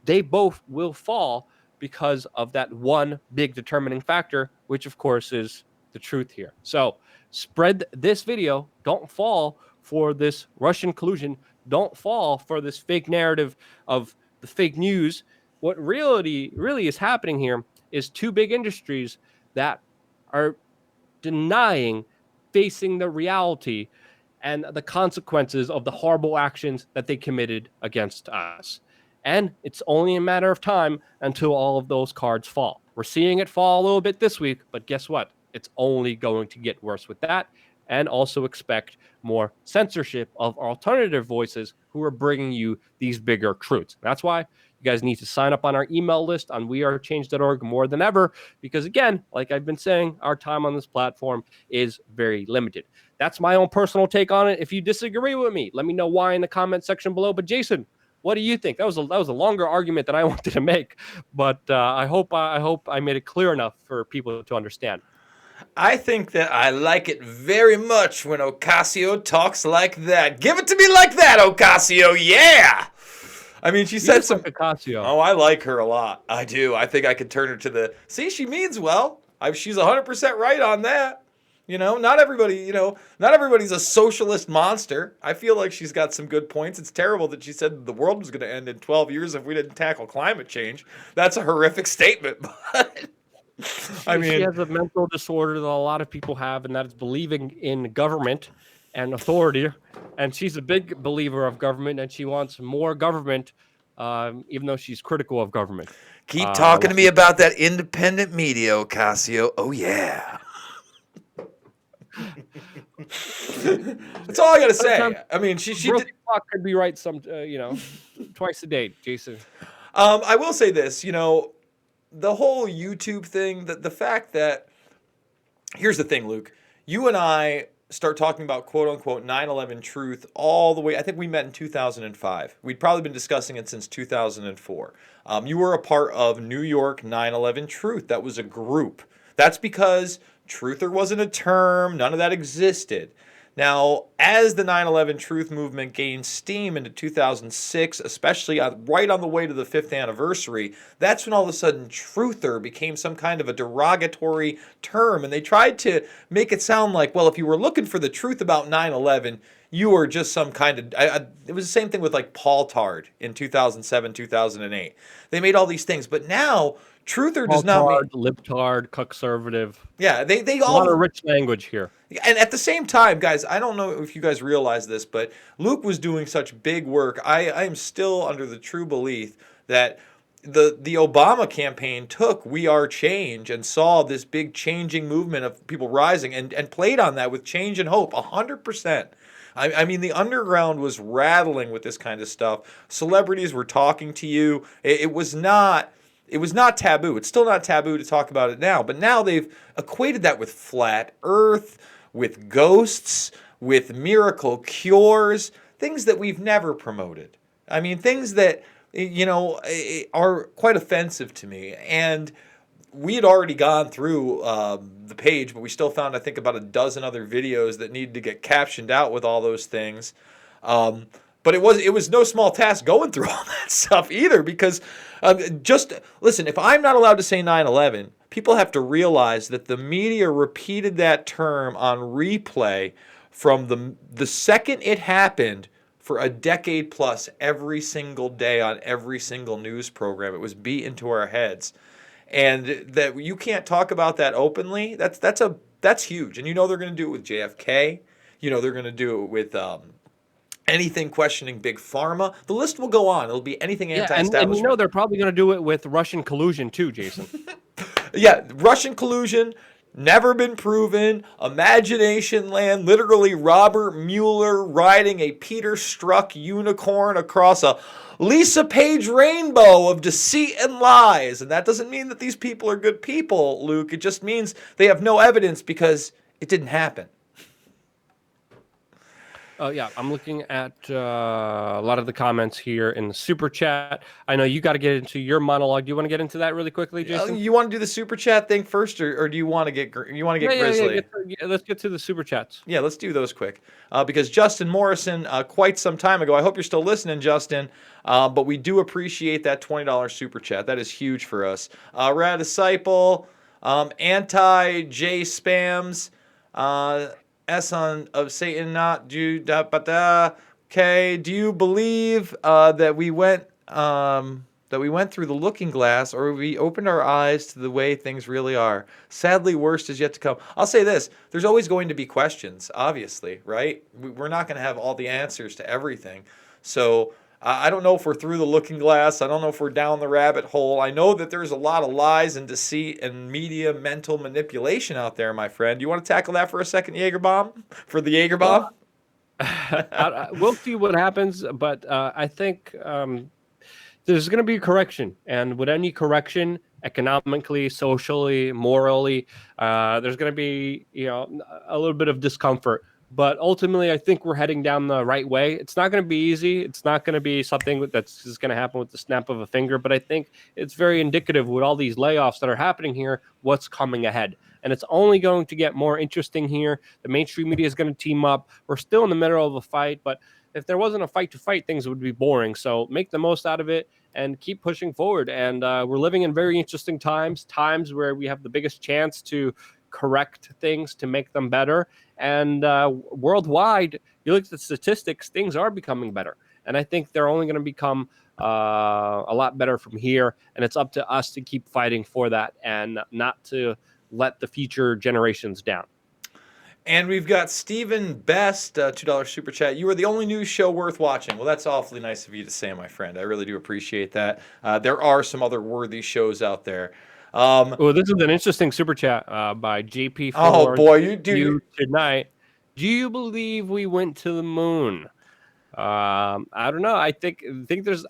they both will fall because of that one big determining factor, which of course is the truth here. So spread this video. Don't fall for this Russian collusion. Don't fall for this fake narrative of the fake news. What really is happening here is 2 big industries that are denying facing the reality and the consequences of the horrible actions that they committed against us. And it's only a matter of time until all of those cards fall. We're seeing it fall a little bit this week, but guess what? It's only going to get worse with that. and also expect more censorship of alternative voices who are bringing you these bigger truths. That's why you guys need to sign up on our email list on wearechange.org more than ever, because again, like I've been saying, our time on this platform is very limited. That's my own personal take on it. If you disagree with me, let me know why in the comment section below. But Jason, what do you think? That was a longer argument than I wanted to make, but I hope I made it clear enough for people to understand. I think that I like it very much when Ocasio talks like that. Give it to me like that, Ocasio. Yeah. I mean, she said some. Ocasio. Oh, I like her a lot. I do. I think I could turn her to the. See, she means well. She's 100% right on that. Not everybody. Not everybody's a socialist monster. I feel like she's got some good points. It's terrible that she said the world was going to end in 12 years if we didn't tackle climate change. That's a horrific statement, but. She has a mental disorder that a lot of people have, and that is believing in government and authority. And she's a big believer of government, and she wants more government, even though she's critical of government. Keep talking to me about that independent media, Ocasio. Oh, yeah. That's all I got to say. I mean, she could be right twice a day, Jason. I will say this, the whole YouTube thing, the fact that, here's the thing, Luke, you and I start talking about quote unquote 9/11 truth all the way, I think we met in 2005. We'd probably been discussing it since 2004. You were a part of New York 9/11 Truth. That was a group. That's because truther wasn't a term. None of that existed. Now, as the 9/11 Truth movement gained steam into 2006, especially right on the way to the 5th anniversary, that's when all of a sudden truther became some kind of a derogatory term. And they tried to make it sound like, well, if you were looking for the truth about 9/11, you were just some kind of... it was the same thing with like Paul Tard in 2007, 2008. They made all these things. But now... truther does not mean libtard, conservative. Yeah, they all a lot of rich language here. And at the same time, guys, I don't know if you guys realize this, but Luke was doing such big work. I am still under the true belief that the Obama campaign took We Are Change and saw this big changing movement of people rising and played on that with change and hope 100%. I mean, the underground was rattling with this kind of stuff. Celebrities were talking to you. It was not taboo. It's still not taboo to talk about it now. But now they've equated that with flat earth, with ghosts, with miracle cures, things that we've never promoted. I mean, things that, are quite offensive to me. And we had already gone through the page, but we still found, I think, about a dozen other videos that needed to get captioned out with all those things. But it was no small task going through all that stuff either, because just listen, if I'm not allowed to say 9/11, people have to realize that the media repeated that term on replay from the second it happened for a decade plus every single day on every single news program. It was beat into our heads. And that you can't talk about that openly, that's huge. And they're going to do it with JFK. They're going to do it with anything questioning big pharma. The list will go on. It'll be anything anti-establishment. And they're probably going to do it with Russian collusion too, Jason. Yeah, Russian collusion, never been proven. Imagination land, literally Robert Mueller riding a Peter Strzok unicorn across a Lisa Page rainbow of deceit and lies. And that doesn't mean that these people are good people, Luke. It just means they have no evidence because it didn't happen. Oh, yeah. I'm looking at a lot of the comments here in the super chat. I know you got to get into your monologue. Do you want to get into that really quickly, Jason? You want to do the super chat thing first, or do you want to get Grizzly? Yeah, let's get to the super chats. Yeah, let's do those quick. Because Justin Morrison, quite some time ago, I hope you're still listening, Justin, but we do appreciate that $20 super chat. That is huge for us. Rad Disciple, Anti-J Spams, Son of Satan, not Jew. Okay, do you believe that we went through the looking glass, or we opened our eyes to the way things really are? Sadly, worst is yet to come. I'll say this: there's always going to be questions, obviously, right? We're not going to have all the answers to everything. So I don't know if we're through the looking glass. I don't know if we're down the rabbit hole. I know that there's a lot of lies and deceit and media mental manipulation out there, my friend. You want to tackle that for a second, Jaeger bomb? For the Jaeger bomb? We'll see what happens, but I think there's going to be a correction, and with any correction, economically, socially, morally, there's going to be a little bit of discomfort. But ultimately, I think we're heading down the right way. It's not going to be easy. It's not going to be something that's just going to happen with the snap of a finger. But I think it's very indicative with all these layoffs that are happening here, what's coming ahead. And it's only going to get more interesting here. The mainstream media is going to team up. We're still in the middle of a fight, but if there wasn't a fight to fight, things would be boring. So make the most out of it and keep pushing forward. And we're living in very interesting times where we have the biggest chance to correct things to make them better. And worldwide, you look at the statistics, things are becoming better. And I think they're only going to become a lot better from here. And it's up to us to keep fighting for that and not to let the future generations down. And we've got Stephen Best, $2 super chat. You are the only news show worth watching. Well, that's awfully nice of you to say, my friend. I really do appreciate that. There are some other worthy shows out there. Well, this is an interesting super chat by JP4. Oh boy, you do tonight. Do you believe we went to the moon? I don't know. I think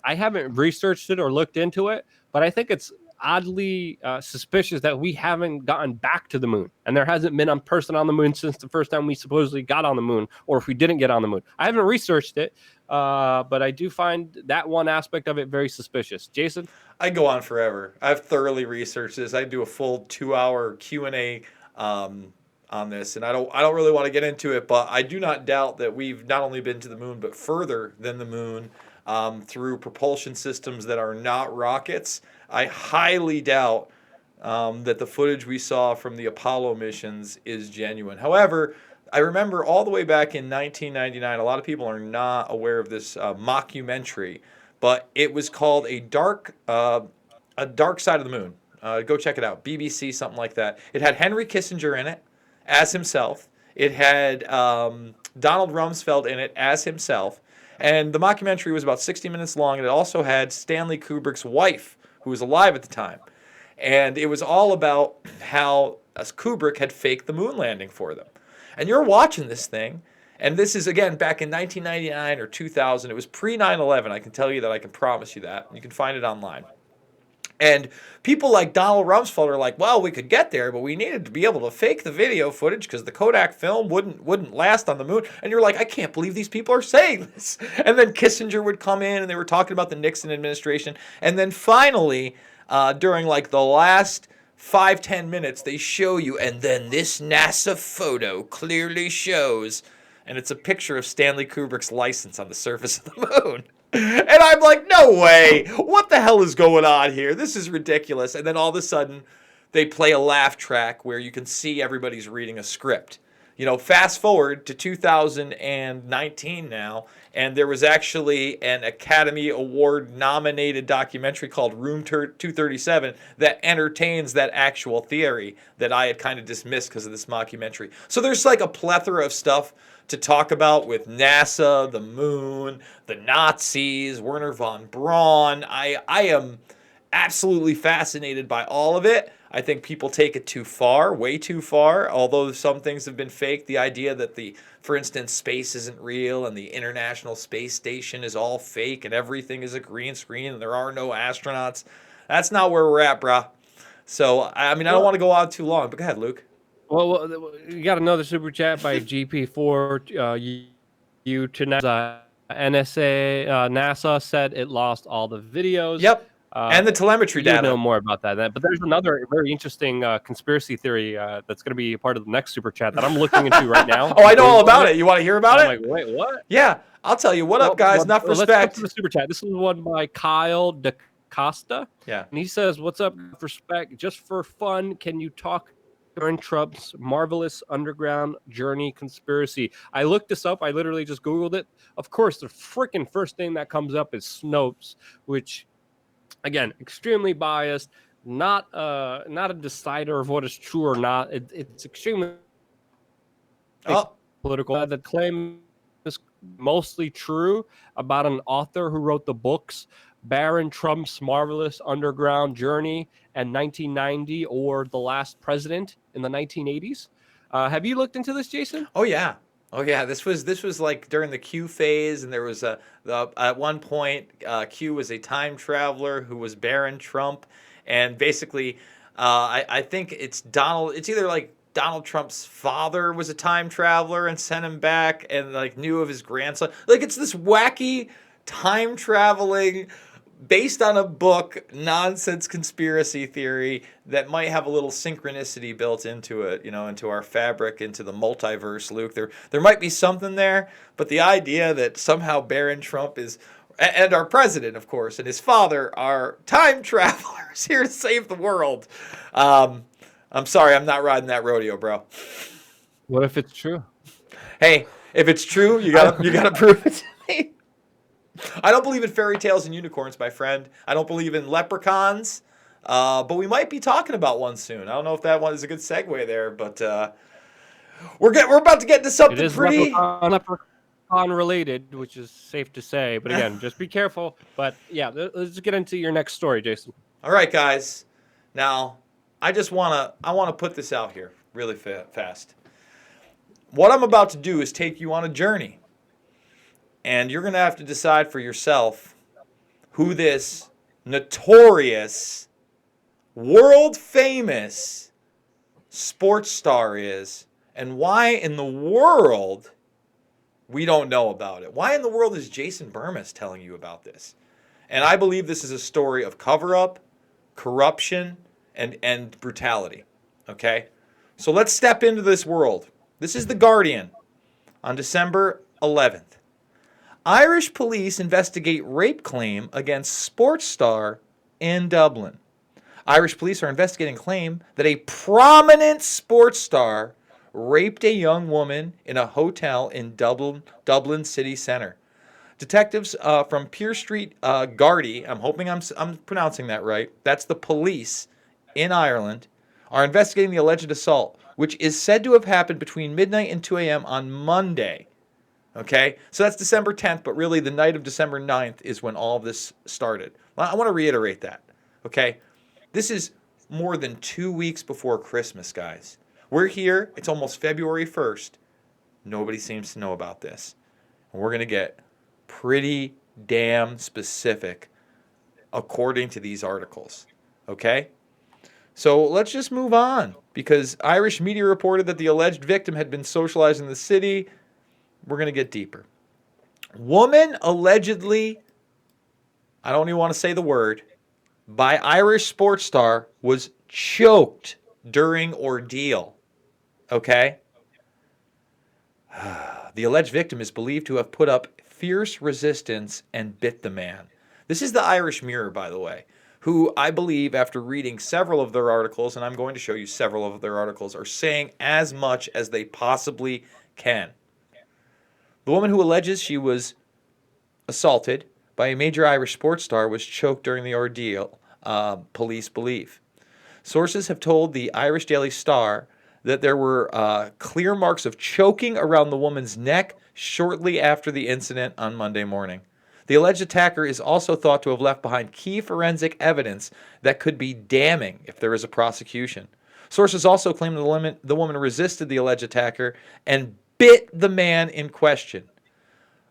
I haven't researched it or looked into it, but I think it's oddly suspicious that we haven't gotten back to the moon, and there hasn't been a person on the moon since the first time we supposedly got on the moon, or if we didn't get on the moon. I haven't researched it, but I do find that one aspect of it very suspicious. Jason? I go on forever. I've thoroughly researched this. I do a full 2-hour Q&A on this, and I don't really want to get into it, but I do not doubt that we've not only been to the moon, but further than the moon through propulsion systems that are not rockets. I highly doubt that the footage we saw from the Apollo missions is genuine. However, I remember all the way back in 1999, a lot of people are not aware of this mockumentary, but it was called A Dark Side of the Moon. Go check it out. BBC, something like that. It had Henry Kissinger in it as himself. It had Donald Rumsfeld in it as himself. And the mockumentary was about 60 minutes long, and it also had Stanley Kubrick's wife, who was alive at the time. And it was all about how Kubrick had faked the moon landing for them. And you're watching this thing, and this is, again, back in 1999 or 2000. It was pre-9/11. I can tell you that. I can promise you that. You can find it online. And people like Donald Rumsfeld are like, well, we could get there, but we needed to be able to fake the video footage because the Kodak film wouldn't last on the moon. And you're like, I can't believe these people are saying this. And then Kissinger would come in, and they were talking about the Nixon administration. And then finally, during like the last 5-10 minutes, they show you, and then this NASA photo clearly shows, and it's a picture of Stanley Kubrick's license on the surface of the moon. And I'm like, no way. What the hell is going on here? This is ridiculous. And then all of a sudden, they play a laugh track where you can see everybody's reading a script. You know, fast forward to 2019 now, and there was actually an Academy Award nominated documentary called Room 237 that entertains that actual theory that I had kind of dismissed because of this mockumentary. So there's like a plethora of stuff to talk about with NASA, the moon, the Nazis, Werner von Braun. I am absolutely fascinated by all of it. I think people take it too far, way too far, although some things have been faked. The idea that for instance, space isn't real and the International Space Station is all fake and everything is a green screen and there are no astronauts. That's not where we're at, brah. So, I mean, I don't want to go on too long, but go ahead, Luke. Well, you got another super chat by GP4. You tonight. NASA said it lost all the videos. Yep. And the telemetry data. You know more about that. But there's another very interesting conspiracy theory that's going to be part of the next super chat that I'm looking into right now. Oh, I know all about it. You want to hear about it? I'm like, wait, what? Yeah, I'll tell you. What up, guys? Enough respect. Let's go to the super chat. This is one by Kyle DaCosta. Yeah. And he says, what's up, respect? Just for fun, can you talk during Trump's marvelous underground journey conspiracy? I looked this up. I literally just Googled it. Of course, the freaking first thing that comes up is Snopes, which, again, extremely biased, not a decider of what is true or not. It's extremely political. The claim is mostly true about an author who wrote the books Baron Trump's Marvelous Underground Journey and 1990, or The Last President in the 1980s. Have you looked into this, Jason? Oh yeah. Oh yeah. This was like during the Q phase, and there was at one point Q was a time traveler who was Baron Trump, and basically, I think it's Donald. It's either like Donald Trump's father was a time traveler and sent him back, and like knew of his grandson. Like it's this wacky time traveling based on a book nonsense conspiracy theory that might have a little synchronicity built into it, into our fabric, into the multiverse, Luke. There might be something there, but the idea that somehow Baron Trump is, and our president, of course, and his father are time travelers here to save the world. I'm sorry, I'm not riding that rodeo, bro. What if it's true? Hey, if it's true, you gotta prove it to me. I don't believe in fairy tales and unicorns, my friend. I don't believe in leprechauns, but we might be talking about one soon. I don't know if that one is a good segue there, but we're about to get into something It is pretty. leprechaun related, which is safe to say. But again, just be careful. But yeah, let's get into your next story, Jason. All right, guys. Now, I wanna put this out here really fast. What I'm about to do is take you on a journey. And you're going to have to decide for yourself who this notorious, world-famous sports star is and why in the world we don't know about it. Why in the world is Jason Burmis telling you about this? And I believe this is a story of cover-up, corruption, and brutality. Okay? So let's step into this world. This is The Guardian on December 11th. Irish police investigate rape claim against sports star in Dublin. Irish police are investigating a claim that a prominent sports star raped a young woman in a hotel in Dublin city centre. Detectives from Peer Street Gardaí, I'm hoping I'm pronouncing that right, that's the police in Ireland, are investigating the alleged assault, which is said to have happened between midnight and 2 a.m. on Monday. Okay, so that's December 10th, but really the night of December 9th is when all of this started. I want to reiterate that, okay? This is more than 2 weeks before Christmas, guys. We're here. It's almost February 1st. Nobody seems to know about this. And we're going to get pretty damn specific according to these articles, okay? So let's just move on, because Irish media reported that the alleged victim had been socialized in the city. We're going to get deeper. Woman allegedly, I don't even want to say the word, by Irish sports star was choked during ordeal. Okay? The alleged victim is believed to have put up fierce resistance and bit the man. This is the Irish Mirror, by the way, who I believe, after reading several of their articles, and I'm going to show you several of their articles, are saying as much as they possibly can. The woman who alleges she was assaulted by a major Irish sports star was choked during the ordeal, police believe. Sources have told the Irish Daily Star that there were clear marks of choking around the woman's neck shortly after the incident on Monday morning. The alleged attacker is also thought to have left behind key forensic evidence that could be damning if there is a prosecution. Sources also claim the woman resisted the alleged attacker and bit the man in question.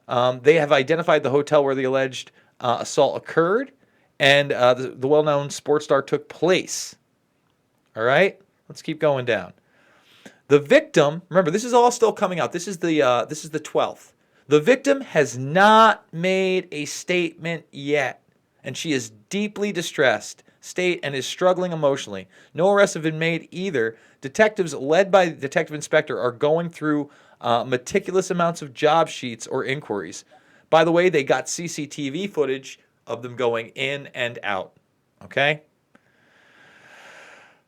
They have identified the hotel where the alleged assault occurred, and the well-known sports star took place. All right, let's keep going down. The victim, remember, this is all still coming out. This is the 12th. The victim has not made a statement yet, and she is deeply distressed and is struggling emotionally. No arrests have been made either. Detectives led by the detective inspector are going through meticulous amounts of job sheets or inquiries. By the way, they got CCTV footage of them going in and out. Okay?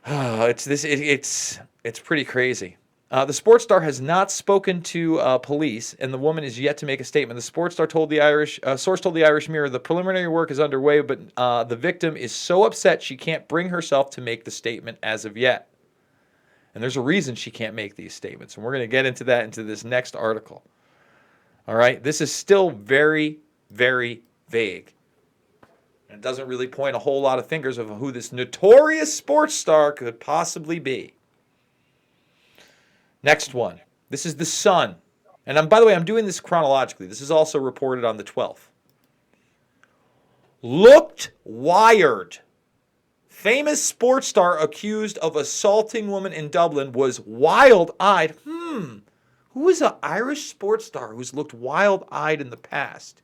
It's pretty crazy. The sports star has not spoken to police, and the woman is yet to make a statement. The sports star told the source told the Irish Mirror the preliminary work is underway, but the victim is so upset she can't bring herself to make the statement as of yet. And there's a reason she can't make these statements, and we're going to get into that into this next article. All right? This is still very, very vague. And it doesn't really point a whole lot of fingers of who this notorious sports star could possibly be. Next one. This is the Sun. And by the way, I'm doing this chronologically. This is also reported on the 12th. Looked wired. Famous sports star accused of assaulting woman in Dublin was wild-eyed. Who is an Irish sports star who's looked wild-eyed in the past?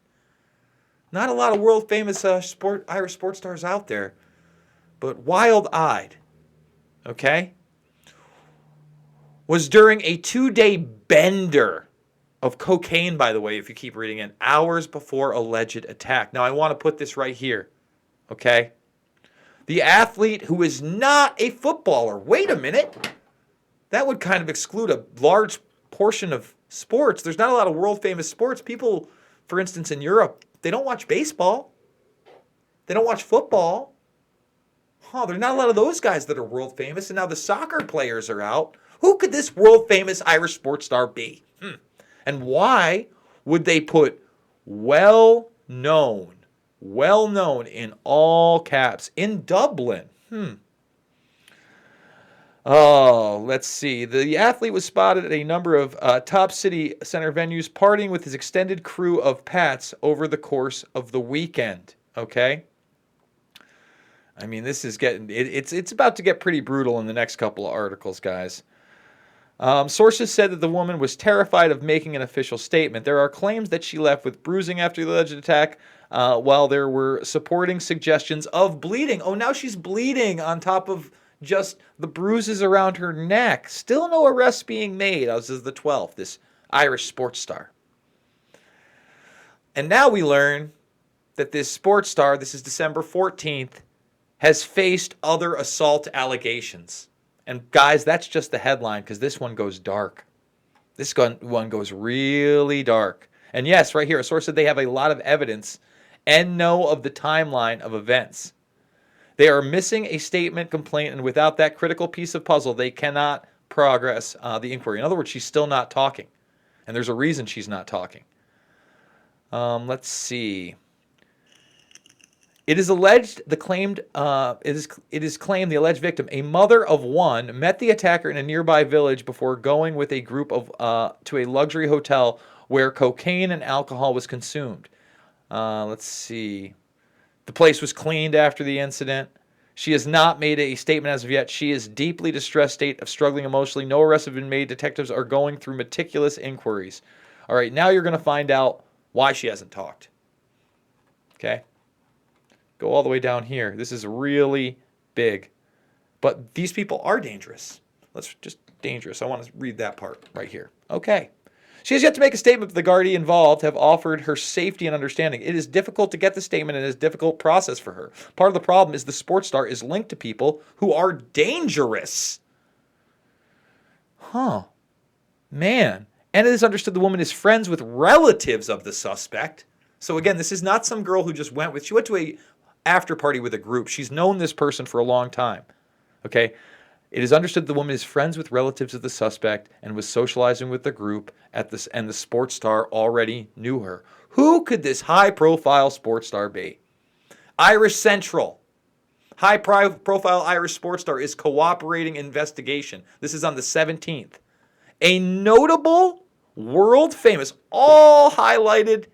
Not a lot of world-famous Irish sports stars out there, but wild-eyed. Okay? Was during a 2-day bender of cocaine, by the way, if you keep reading it, hours before alleged attack. Now, I want to put this right here. Okay? The athlete who is not a footballer. Wait a minute. That would kind of exclude a large portion of sports. There's not a lot of world-famous sports. People, for instance, in Europe, they don't watch baseball. They don't watch football. There's not a lot of those guys that are world-famous, and now the soccer players are out. Who could this world-famous Irish sports star be? And why would they put well-known in all caps in Dublin? Let's see. The athlete was spotted at a number of top city center venues partying with his extended crew of Pats over the course of the weekend. Okay? I mean, this is getting... It's about to get pretty brutal in the next couple of articles, guys. Sources said that the woman was terrified of making an official statement. There are claims that she left with bruising after the alleged attack, while there were supporting suggestions of bleeding. Oh, now she's bleeding on top of just the bruises around her neck. Still no arrests being made. This is the 12th, this Irish sports star. And now we learn that this sports star, this is December 14th, has faced other assault allegations. And guys, that's just the headline, because this one goes dark. This one goes really dark. And yes, right here, a source said they have a lot of evidence and know of the timeline of events. They are missing a statement, complaint, and without that critical piece of puzzle, they cannot progress the inquiry. In other words, she's still not talking. And there's a reason she's not talking. Let's see. It is alleged it is claimed the alleged victim, a mother of one, met the attacker in a nearby village before going with a group of to a luxury hotel where cocaine and alcohol was consumed. Let's see. The place was cleaned after the incident. She has not made a statement as of yet. She is deeply distressed state of struggling emotionally. No arrests have been made. Detectives are going through meticulous inquiries. All right, now you're going to find out why she hasn't talked. Okay? Go all the way down here. This is really big. But these people are dangerous. Let's just dangerous. I want to read that part right here. Okay. She has yet to make a statement, but the Gardaí involved have offered her safety and understanding. It is difficult to get the statement and it is a difficult process for her. Part of the problem is the sports star is linked to people who are dangerous. Man. And it is understood the woman is friends with relatives of the suspect. So again, this is not some girl who just she went to a after party with a group. She's known this person for a long time. Okay? It is understood the woman is friends with relatives of the suspect and was socializing with the group and the sports star already knew her. Who could this high-profile sports star be? Irish Central. High-profile Irish sports star is cooperating investigation. This is on the 17th. A notable, world-famous, all highlighted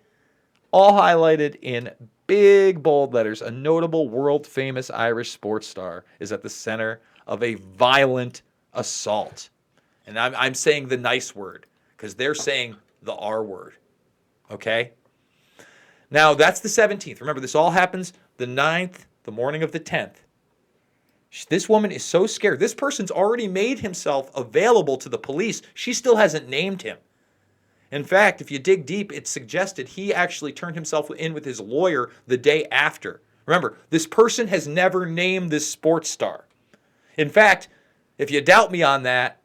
in big bold letters, a notable world-famous Irish sports star is at the center of a violent assault. And I'm saying the nice word because they're saying the R word. Okay? Now, that's the 17th. Remember, this all happens the 9th, the morning of the 10th. This woman is so scared. This person's already made himself available to the police. She still hasn't named him. In fact, if you dig deep, it's suggested he actually turned himself in with his lawyer the day after. Remember, this person has never named this sports star. In fact, if you doubt me on that,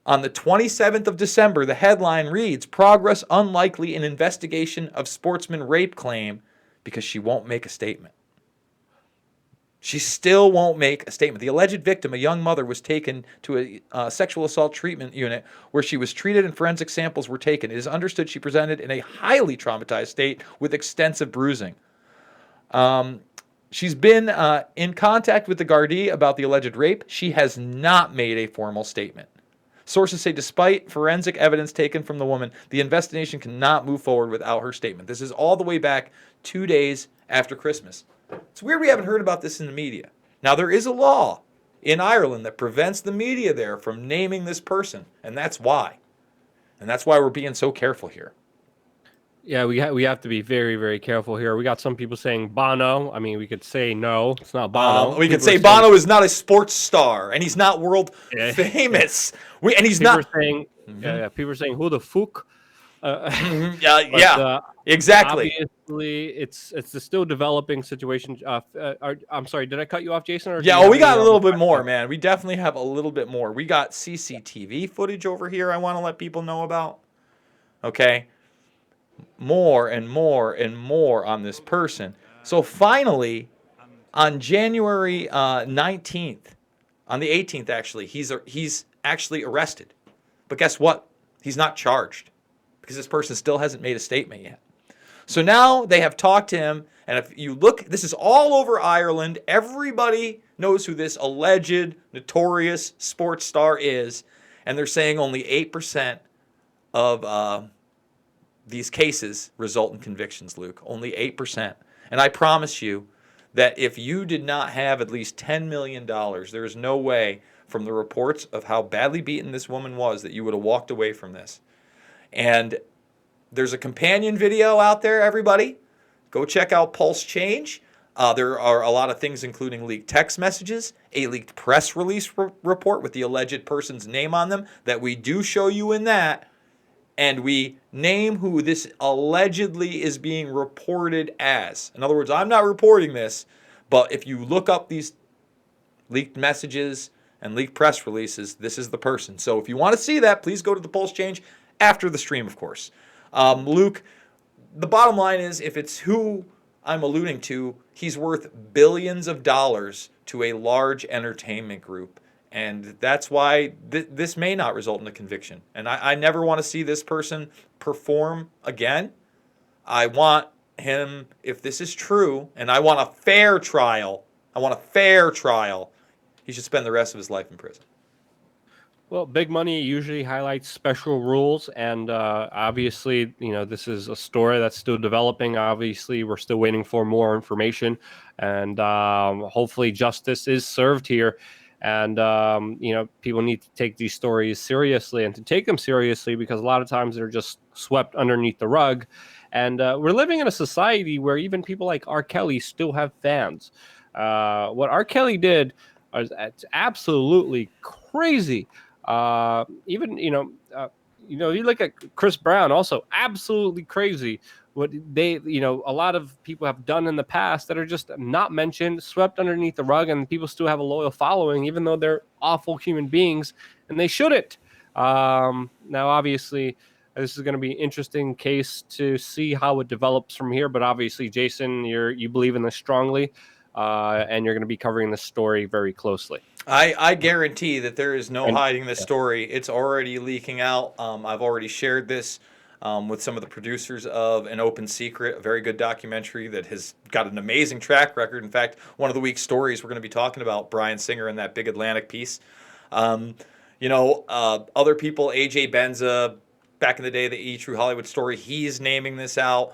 on the 27th of December, the headline reads, "Progress unlikely in investigation of sportsman rape claim because she won't make a statement." She still won't make a statement. The alleged victim, a young mother, was taken to a sexual assault treatment unit where she was treated and forensic samples were taken. It is understood she presented in a highly traumatized state with extensive bruising. She's been in contact with the Gardaí about the alleged rape. She has not made a formal statement. Sources say despite forensic evidence taken from the woman, the investigation cannot move forward without her statement. This is all the way back 2 days after Christmas. It's weird we haven't heard about this in the media. Now, there is a law in Ireland that prevents the media there from naming this person, and that's why. And that's why we're being so careful here. Yeah, we have to be very, very careful here. We got some people saying Bono. I mean, we could say no, it's not Bono. We could say Bono is not a sports star, and he's not world famous. And he's people not. Are saying, people are saying, who the fuck? Exactly. Obviously, it's a still developing situation. I'm sorry, did I cut you off, Jason? Or We got a little bit more, man. We definitely have a little bit more. We got CCTV footage over here I want to let people know about. Okay. More and more and more on this person. So finally, on January 19th, on the 18th actually, he's actually arrested. But guess what? He's not charged because this person still hasn't made a statement yet. So now they have talked to him, and if you look, this is all over Ireland. Everybody knows who this alleged notorious sports star is, and they're saying only 8% of these cases result in convictions, Luke. Only 8%. And I promise you that if you did not have at least $10 million, there is no way from the reports of how badly beaten this woman was that you would have walked away from this. And there's a companion video out there, everybody. Go check out Pulse Change. There are a lot of things, including leaked text messages, a leaked press release report with the alleged person's name on them that we do show you in that. And we name who this allegedly is being reported as. In other words, I'm not reporting this, but if you look up these leaked messages and leaked press releases, this is the person. So if you want to see that, please go to the Pulse Change after the stream, of course. Luke, the bottom line is, if it's who I'm alluding to, he's worth billions of dollars to a large entertainment group. And that's why this may not result in a conviction. And I never want to see this person perform again. I want him, if this is true, and I want a fair trial, he should spend the rest of his life in prison. Well, big money usually highlights special rules, and obviously, this is a story that's still developing. Obviously, we're still waiting for more information, and hopefully justice is served here. And, people need to take these stories seriously and to take them seriously because a lot of times they're just swept underneath the rug. And we're living in a society where even people like R. Kelly still have fans. What R. Kelly did is absolutely crazy. You look at Chris Brown, also absolutely crazy. What they, a lot of people have done in the past that are just not mentioned, swept underneath the rug, and people still have a loyal following, even though they're awful human beings, and they shouldn't. Now, obviously, this is going to be an interesting case to see how it develops from here. But obviously, Jason, you believe in this strongly, and you're going to be covering this story very closely. I guarantee that there is no hiding this story. It's already leaking out. I've already shared this with some of the producers of An Open Secret, a very good documentary that has got an amazing track record. In fact, one of the week's stories we're going to be talking about Bryan Singer in that Big Atlantic piece. Other people, AJ Benza, back in the day, the E! True Hollywood Story, he's naming this out.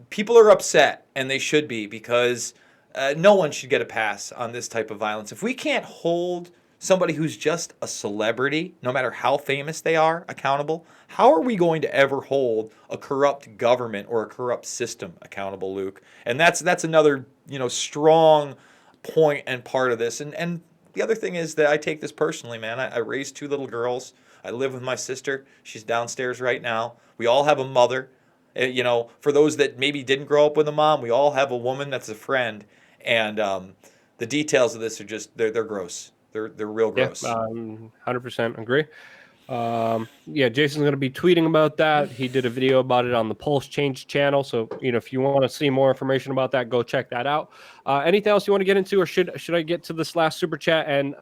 People are upset, and they should be, because no one should get a pass on this type of violence. If we can't hold somebody who's just a celebrity, no matter how famous they are, accountable, how are we going to ever hold a corrupt government or a corrupt system accountable, Luke? And that's another, strong point and part of this. And the other thing is that I take this personally, man. I raised 2 little girls. I live with my sister. She's downstairs right now. We all have a mother. For those that maybe didn't grow up with a mom, we all have a woman that's a friend. And the details of this are just, they're gross. They're real gross. 100% agree. Yeah, Jason's going to be tweeting about that. He did a video about it on the Pulse Change channel. So, if you want to see more information about that, go check that out. Anything else you want to get into, or should I get to this last super chat and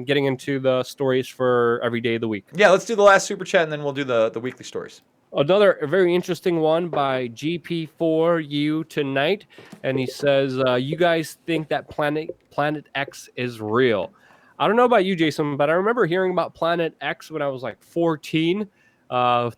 getting into the stories for every day of the week? Yeah, let's do the last super chat and then we'll do the weekly stories. Another very interesting one by GP4U tonight, and he says, "You guys think that Planet X is real?" I don't know about you, Jason, but I remember hearing about Planet X when I was like 14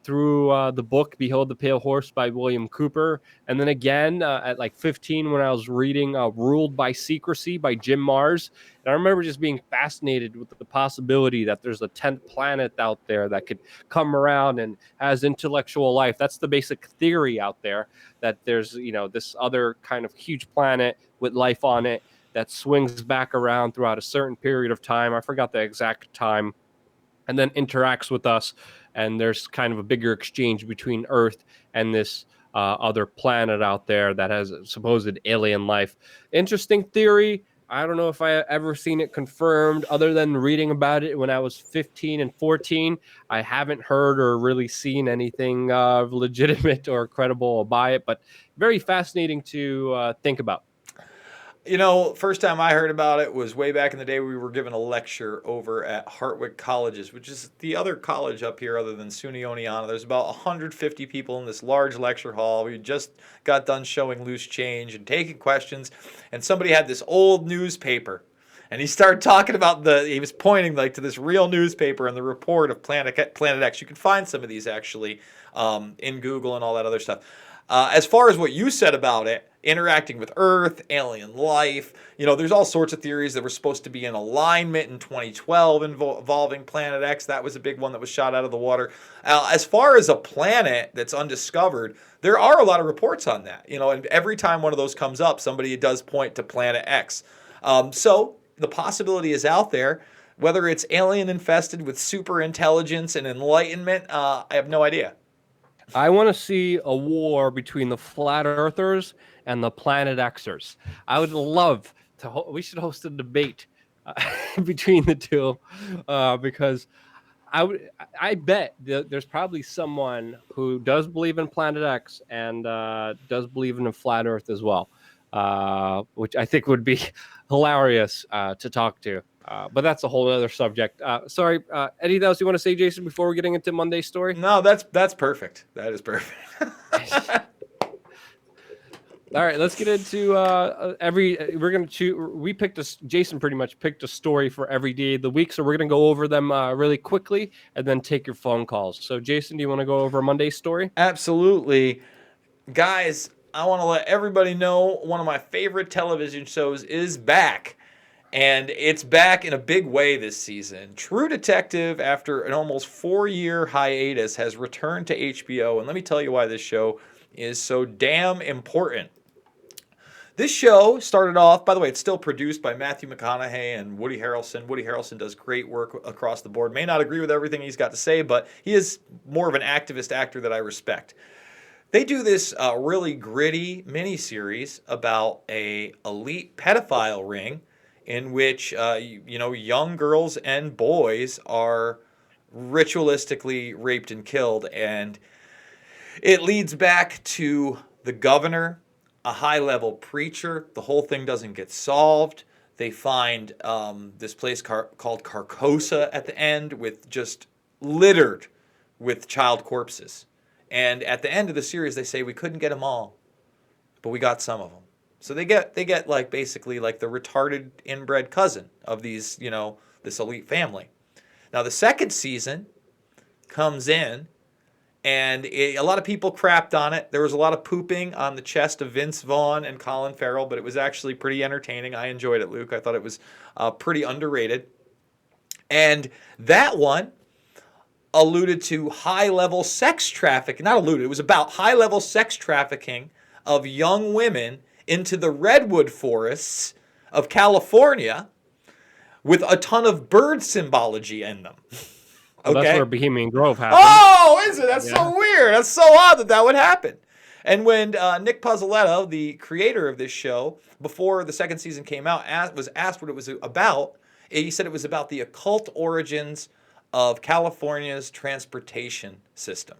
through the book Behold the Pale Horse by William Cooper. And then again at like 15 when I was reading Ruled by Secrecy by Jim Mars. And I remember just being fascinated with the possibility that there's a 10th planet out there that could come around and has intellectual life. That's the basic theory out there, that there's, this other kind of huge planet with life on it that swings back around throughout a certain period of time. I forgot the exact time. And then interacts with us. And there's kind of a bigger exchange between Earth and this other planet out there that has supposed alien life. Interesting theory. I don't know if I ever seen it confirmed other than reading about it when I was 15 and 14. I haven't heard or really seen anything legitimate or credible by it, but very fascinating to think about. First time I heard about it was way back in the day. We were given a lecture over at Hartwick Colleges, which is the other college up here other than SUNY Oneonta. There's about 150 people in this large lecture hall. We just got done showing loose change and taking questions, and somebody had this old newspaper. And he started talking about he was pointing like to this real newspaper and the report of Planet X. You can find some of these actually in Google and all that other stuff. As far as what you said about it, interacting with Earth, alien life, there's all sorts of theories that were supposed to be in alignment in 2012 involving Planet X. That was a big one that was shot out of the water. As far as a planet that's undiscovered, there are a lot of reports on that. And every time one of those comes up, somebody does point to Planet X. So the possibility is out there. Whether it's alien infested with super intelligence and enlightenment, I have no idea. I want to see a war between the flat earthers and the Planet Xers. I would love to. We should host a debate between the two because I bet there's probably someone who does believe in Planet X and does believe in a flat Earth as well, which I think would be hilarious to talk to. But that's a whole other subject. Sorry, anything else you want to say, Jason, before we're getting into Monday's story? No, that's perfect. That is perfect. All right, let's get into we're going to choose. Jason pretty much picked a story for every day of the week. So we're going to go over them really quickly and then take your phone calls. So Jason, do you want to go over Monday's story? Absolutely. Guys, I want to let everybody know one of my favorite television shows is back. And it's back in a big way this season. True Detective, after an almost 4-year hiatus, has returned to HBO. And let me tell you why this show is so damn important. This show started off, by the way, it's still produced by Matthew McConaughey and Woody Harrelson. Woody Harrelson does great work across the board. May not agree with everything he's got to say, but he is more of an activist actor that I respect. They do this really gritty miniseries about a elite pedophile ring in which young girls and boys are ritualistically raped and killed, and it leads back to the governor, a high-level preacher. The whole thing doesn't get solved. They find this place called Carcosa at the end, with just littered with child corpses. And at the end of the series, they say we couldn't get them all, but we got some of them. So they get like basically like the retarded inbred cousin of these, this elite family. Now the second season comes in, and a lot of people crapped on it. There was a lot of pooping on the chest of Vince Vaughn and Colin Farrell, but it was actually pretty entertaining. I enjoyed it, Luke. I thought it was pretty underrated. And that one alluded to high-level sex trafficking. Not alluded, it was about high-level sex trafficking of young women into the redwood forests of California with a ton of bird symbology in them. Well, okay? That's where Bohemian Grove happened. Oh, is it? That's so weird. That's so odd that would happen. And when Nick Pizzolatto, the creator of this show, before the second season came out, was asked what it was about, he said it was about the occult origins of California's transportation system.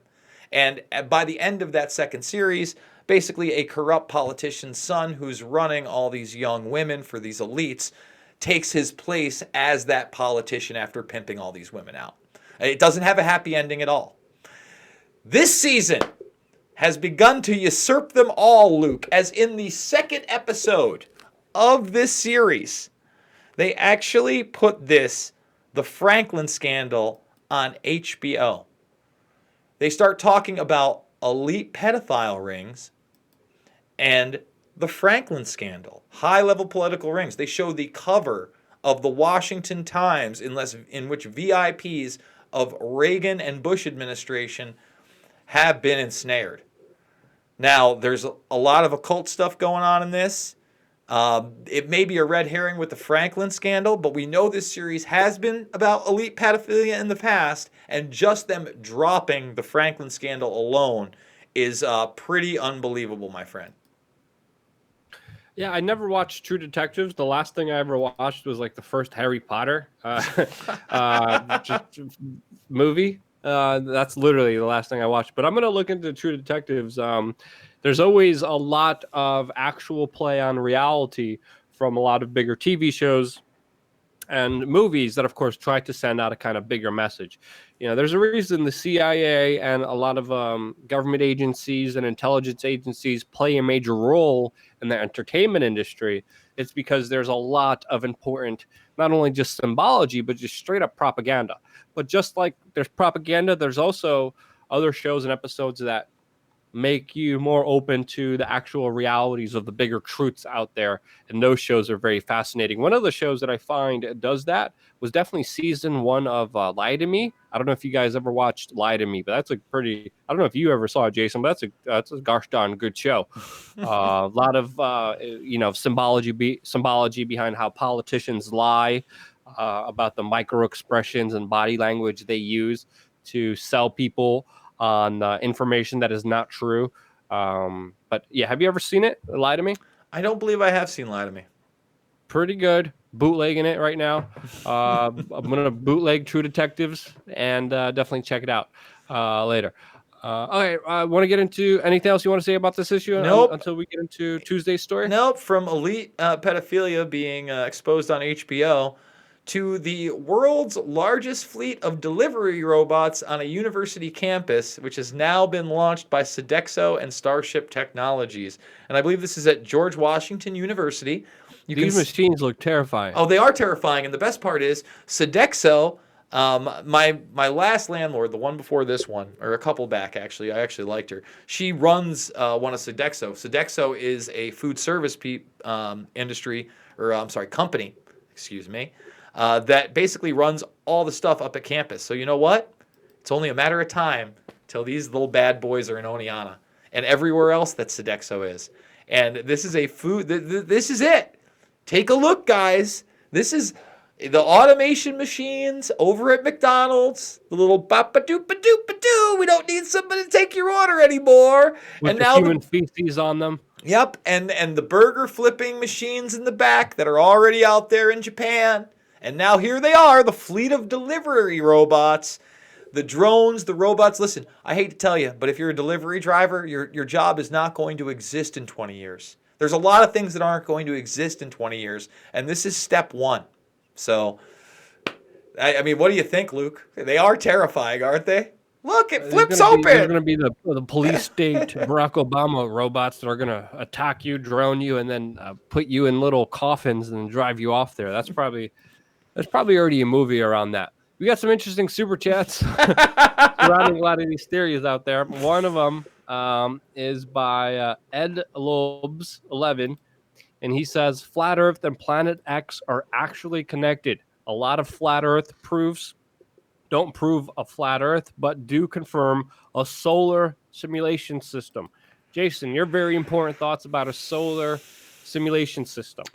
And by the end of that second series, basically a corrupt politician's son who's running all these young women for these elites takes his place as that politician after pimping all these women out. It doesn't have a happy ending at all. This season has begun to usurp them all, Luke, as in the second episode of this series, they actually put the Franklin scandal, on HBO. They start talking about elite pedophile rings and the Franklin scandal, high-level political rings. They show the cover of the Washington Times in which VIPs of Reagan and Bush administration have been ensnared. Now, there's a lot of occult stuff going on in this. It may be a red herring with the Franklin scandal, but we know this series has been about elite pedophilia in the past, and just them dropping the Franklin scandal alone is pretty unbelievable, my friend. Yeah, I never watched True Detectives. The last thing I ever watched was like the first Harry Potter movie. That's literally the last thing I watched. But I'm going to look into True Detectives. There's always a lot of actual play on reality from a lot of bigger TV shows and movies that, of course, try to send out a kind of bigger message. You know, there's a reason the CIA and a lot of government agencies and intelligence agencies play a major role in the entertainment industry. It's because there's a lot of important, not only just symbology, but just straight up propaganda. But just like there's propaganda, there's also other shows and episodes that make you more open to the actual realities of the bigger truths out there. And those shows are very fascinating. One of the shows that I find does that was definitely season 1 of Lie to Me. I don't know if you guys ever watched Lie to Me, but that's a pretty, I don't know if you ever saw it, Jason, but that's a gosh darn good show. A lot of, symbology behind how politicians lie, about the micro expressions and body language they use to sell people on information that is not true. But yeah, have you ever seen it? Lie to Me? I don't believe I have seen Lie to Me. Pretty good. Bootlegging it right now. I'm going to bootleg True Detectives and definitely check it out later. Okay, I want to get into anything else you want to say about this issue? Nope. Until we get into Tuesday's story? Nope. From elite pedophilia being exposed on HBO to the world's largest fleet of delivery robots on a university campus, which has now been launched by Sodexo and Starship Technologies. And I believe this is at George Washington University. These machines look terrifying. Oh, they are terrifying. And the best part is Sodexo, my last landlord, the one before this one, or a couple back actually, I actually liked her. She runs one of Sodexo. Sodexo is a food service industry, or company, excuse me, that basically runs all the stuff up at campus. So you know what? It's only a matter of time till these little bad boys are in Oneana and everywhere else that Sodexo is. And this is this is it. Take a look, guys. This is the automation machines over at McDonald's. The little ba-ba-doo-ba-doo-ba-doo. We don't need somebody to take your order anymore. With the human feces on them. Yep, and the burger flipping machines in the back that are already out there in Japan. And now here they are, the fleet of delivery robots, the drones, the robots. Listen, I hate to tell you, but if you're a delivery driver, your job is not going to exist in 20 years. There's a lot of things that aren't going to exist in 20 years, and this is step 1. So, I mean, what do you think, Luke? They are terrifying, aren't they? Look, it flips open. There's going to be the police state Barack Obama robots that are going to attack you, drone you, and then put you in little coffins and drive you off there. There's probably already a movie around that. We got some interesting super chats surrounding a lot of these theories out there. One of them is by Ed Lobes 11, and he says Flat Earth and Planet X are actually connected. A lot of Flat Earth proofs don't prove a flat Earth, but do confirm a solar simulation system. Jason, your very important thoughts about a solar simulation system.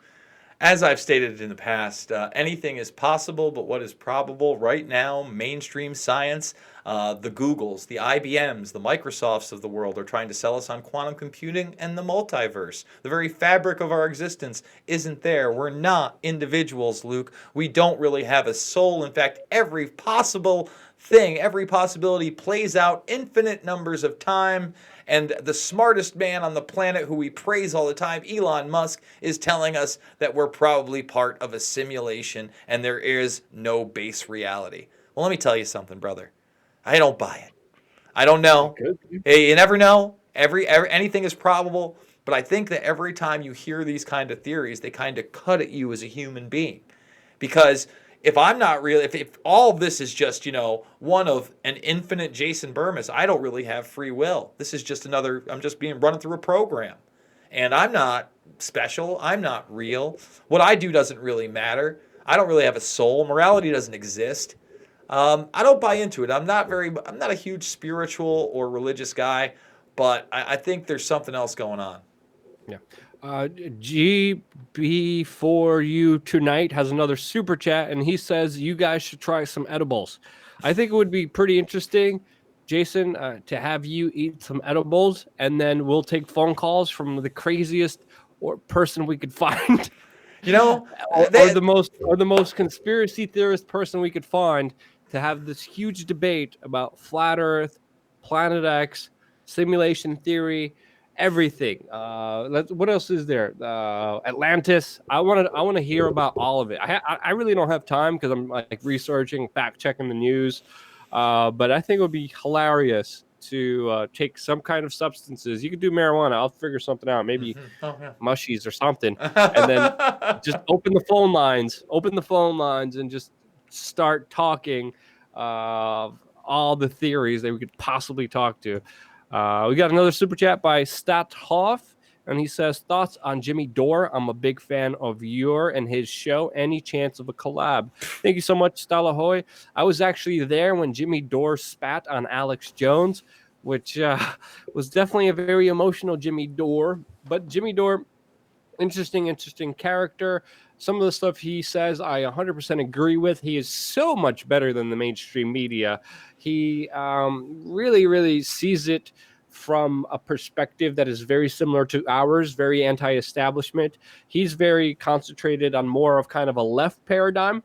As I've stated in the past, anything is possible, but what is probable right now, mainstream science, the Googles, the IBMs, the Microsofts of the world are trying to sell us on quantum computing and the multiverse. The very fabric of our existence isn't there. We're not individuals, Luke. We don't really have a soul. In fact, every possible thing, every possibility plays out infinite numbers of time. And the smartest man on the planet, who we praise all the time, Elon Musk, is telling us that we're probably part of a simulation and there is no base reality. Well, let me tell you something, brother. I don't buy it. I don't know. Hey, you never know. Anything is probable, but I think that every time you hear these kind of theories, they kind of cut at you as a human being. Because if I'm not real, if all of this is just, one of an infinite Jason Burmis, I don't really have free will. This is just I'm just being running through a program. And I'm not special. I'm not real. What I do doesn't really matter. I don't really have a soul. Morality doesn't exist. I don't buy into it. I'm not a huge spiritual or religious guy, but I think there's something else going on. Yeah. GB for you tonight has another super chat, and he says you guys should try some edibles. I think it would be pretty interesting, Jason, to have you eat some edibles, and then we'll take phone calls from the craziest person we could find. or the most conspiracy theorist person we could find, to have this huge debate about flat Earth, Planet X, simulation theory, everything. What else is there? Atlantis. I want to hear about all of it. I really don't have time because I'm like researching, fact checking the news. But I think it would be hilarious to take some kind of substances. You could do marijuana. I'll figure something out. Maybe mushies or something, and then just open the phone lines, and just start talking all the theories that we could possibly talk to. We got another super chat by Stathoff, and he says, thoughts on Jimmy Dore? I'm a big fan of your and his show. Any chance of a collab? Thank you so much, Stalahoy. I was actually there when Jimmy Dore spat on Alex Jones, which was definitely a very emotional Jimmy Dore. But Jimmy Dore, interesting character. Some of the stuff he says, I 100% agree with. He is so much better than the mainstream media. He really, really sees it from a perspective that is very similar to ours, very anti-establishment. He's very concentrated on more of kind of a left paradigm,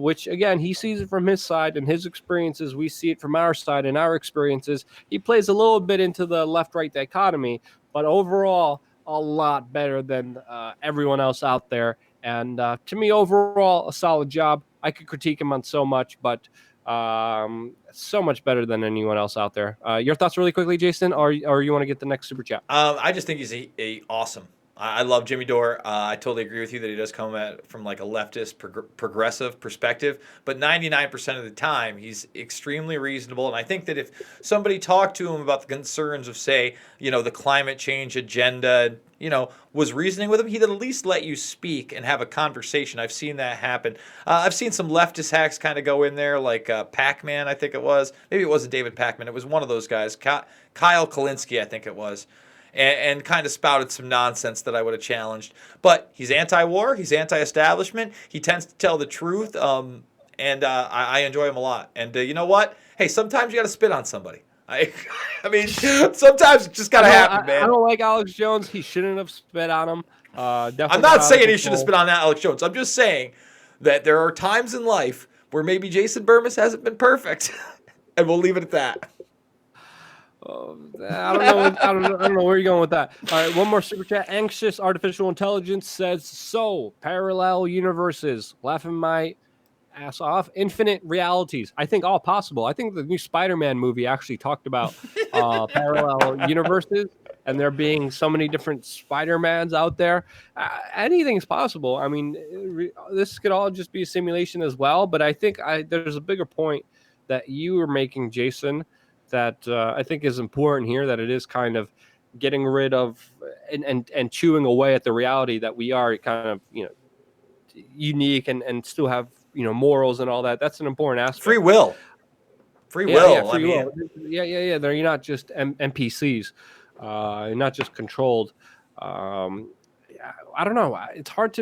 which, again, he sees it from his side and his experiences. We see it from our side and our experiences. He plays a little bit into the left-right dichotomy, but overall, a lot better than everyone else out there. And to me, overall, a solid job. I could critique him on so much, but so much better than anyone else out there. Your thoughts really quickly, Jason, or you want to get the next super chat? I just think he's a awesome. I love Jimmy Dore. I totally agree with you that he does come at from like a leftist, progressive perspective. But 99% of the time, he's extremely reasonable. And I think that if somebody talked to him about the concerns of, say, the climate change agenda, was reasoning with him, he'd at least let you speak and have a conversation. I've seen that happen. I've seen some leftist hacks kind of go in there, like Pac-Man, I think it was. Maybe it wasn't David Pac-Man. It was one of those guys. Kyle Kalinske, I think it was. And kind of spouted some nonsense that I would have challenged. But he's anti-war. He's anti-establishment. He tends to tell the truth. And I enjoy him a lot. And you know what? Hey, sometimes you got to spit on somebody. I mean, sometimes it just got to happen, man. I don't like Alex Jones. He shouldn't have spit on him. I'm not saying he should have spit on Alex Jones. I'm just saying that there are times in life where maybe Jason Burmis hasn't been perfect. And we'll leave it at that. I don't know where you're going with that. All right, one more super chat. Anxious Artificial Intelligence says, so parallel universes, laughing my ass off, infinite realities. I think all possible. I think the new Spider-Man movie actually talked about parallel universes and there being so many different Spider-Mans out there. Anything's possible. I mean, this could all just be a simulation as well, but I think there's a bigger point that you were making, Jason, that I think is important here, that it is kind of getting rid of and chewing away at the reality that we are kind of, unique and still have, morals and all that. That's an important aspect. Free will. Free will. Yeah. You're not just NPCs. You're not just controlled. I don't know. It's hard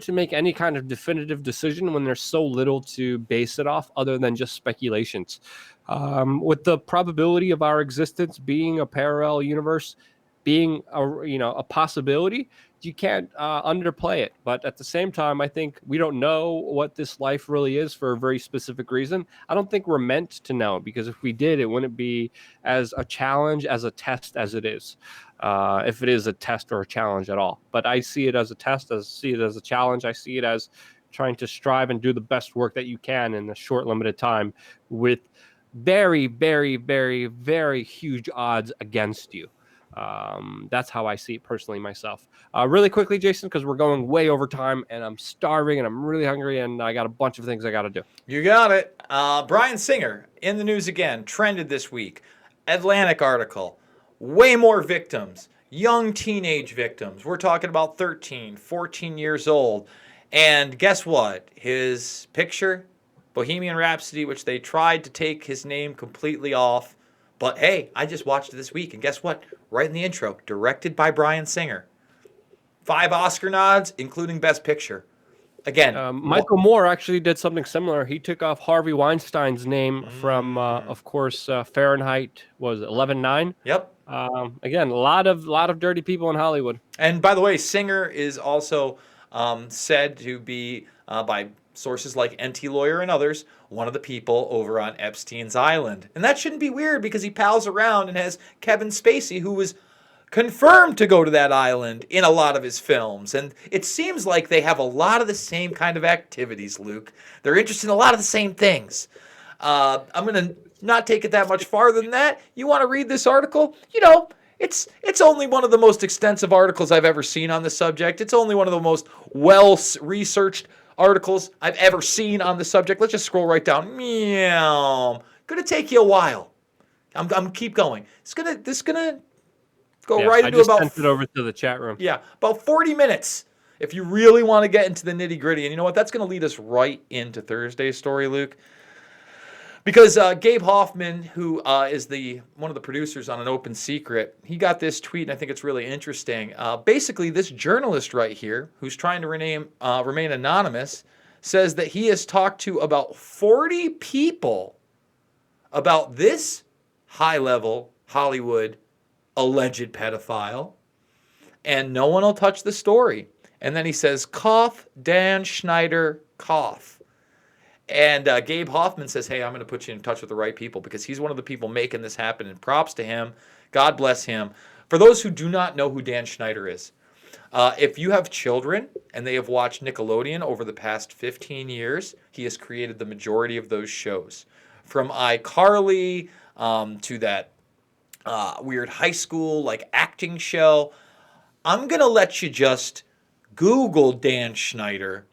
to make any kind of definitive decision when there's so little to base it off other than just speculations. With the probability of our existence being a parallel universe, being a possibility, you can't underplay it. But at the same time, I think we don't know what this life really is for a very specific reason. I don't think we're meant to know, because if we did, it wouldn't be as a challenge, as a test as it is. If it is a test or a challenge at all. But I see it as a test, I see it as a challenge. I see it as trying to strive and do the best work that you can in a short, limited time with very, very, very, very huge odds against you. That's how I see it personally myself. Really quickly, Jason, because we're going way over time and I'm starving and I'm really hungry and I got a bunch of things I got to do. You got it. Bryan Singer in the news again, trended this week. Atlantic article. Way more victims, young teenage victims. We're talking about 13, 14 years old. And guess what? His picture, Bohemian Rhapsody, which they tried to take his name completely off. But hey, I just watched it this week, and guess what? Right in the intro, directed by Bryan Singer. 5 Oscar nods, including Best Picture. Again, Michael Moore actually did something similar. He took off Harvey Weinstein's name from, of course, Fahrenheit was 11/9. Yep. Again, a lot of dirty people in Hollywood. And by the way, Singer is also said to be, by sources like NT Lawyer and others, one of the people over on Epstein's Island. And that shouldn't be weird because he pals around and has Kevin Spacey, who was confirmed to go to that island in a lot of his films. And it seems like they have a lot of the same kind of activities, Luke. They're interested in a lot of the same things. I'm going to not take it that much farther than that. You want to read this article? You know, it's only one of the most extensive articles I've ever seen on the subject. It's only one of the most well-researched articles I've ever seen on the subject. Let's just scroll right down. Meow. Gonna take you a while. I'm keep going. This gonna go right into about. I just sent it over to the chat room. Yeah, about 40 minutes. If you really want to get into the nitty gritty, and you know what, that's gonna lead us right into Thursday's story, Luke. Because Gabe Hoffman, who is one of the producers on An Open Secret, he got this tweet, and I think it's really interesting. Basically, this journalist right here, who's trying to remain anonymous, says that he has talked to about 40 people about this high-level Hollywood alleged pedophile, and no one will touch the story. And then he says, cough, Dan Schneider, cough. And Gabe Hoffman says, hey, I'm going to put you in touch with the right people because he's one of the people making this happen. And props to him. God bless him. For those who do not know who Dan Schneider is, if you have children and they have watched Nickelodeon over the past 15 years, he has created the majority of those shows. From iCarly to that weird high school like acting show. I'm going to let you just Google Dan Schneider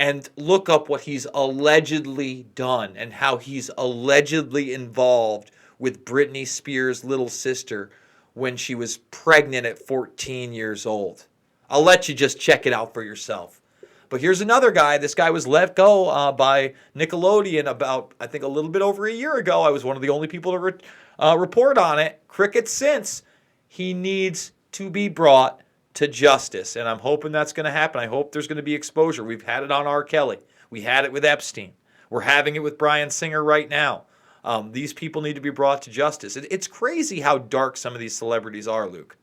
and look up what he's allegedly done and how he's allegedly involved with Britney Spears' little sister when she was pregnant at 14 years old. I'll let you just check it out for yourself. But here's another guy. This guy was let go by Nickelodeon about, I think, a little bit over a year ago. I was one of the only people to report on it. Cricket since. He needs to be brought to justice, and I'm hoping that's going to happen. I hope there's going to be exposure. We've had it on R. Kelly. We had it with Epstein. We're having it with Bryan Singer right now. These people need to be brought to justice. It's crazy how dark some of these celebrities are, Luke.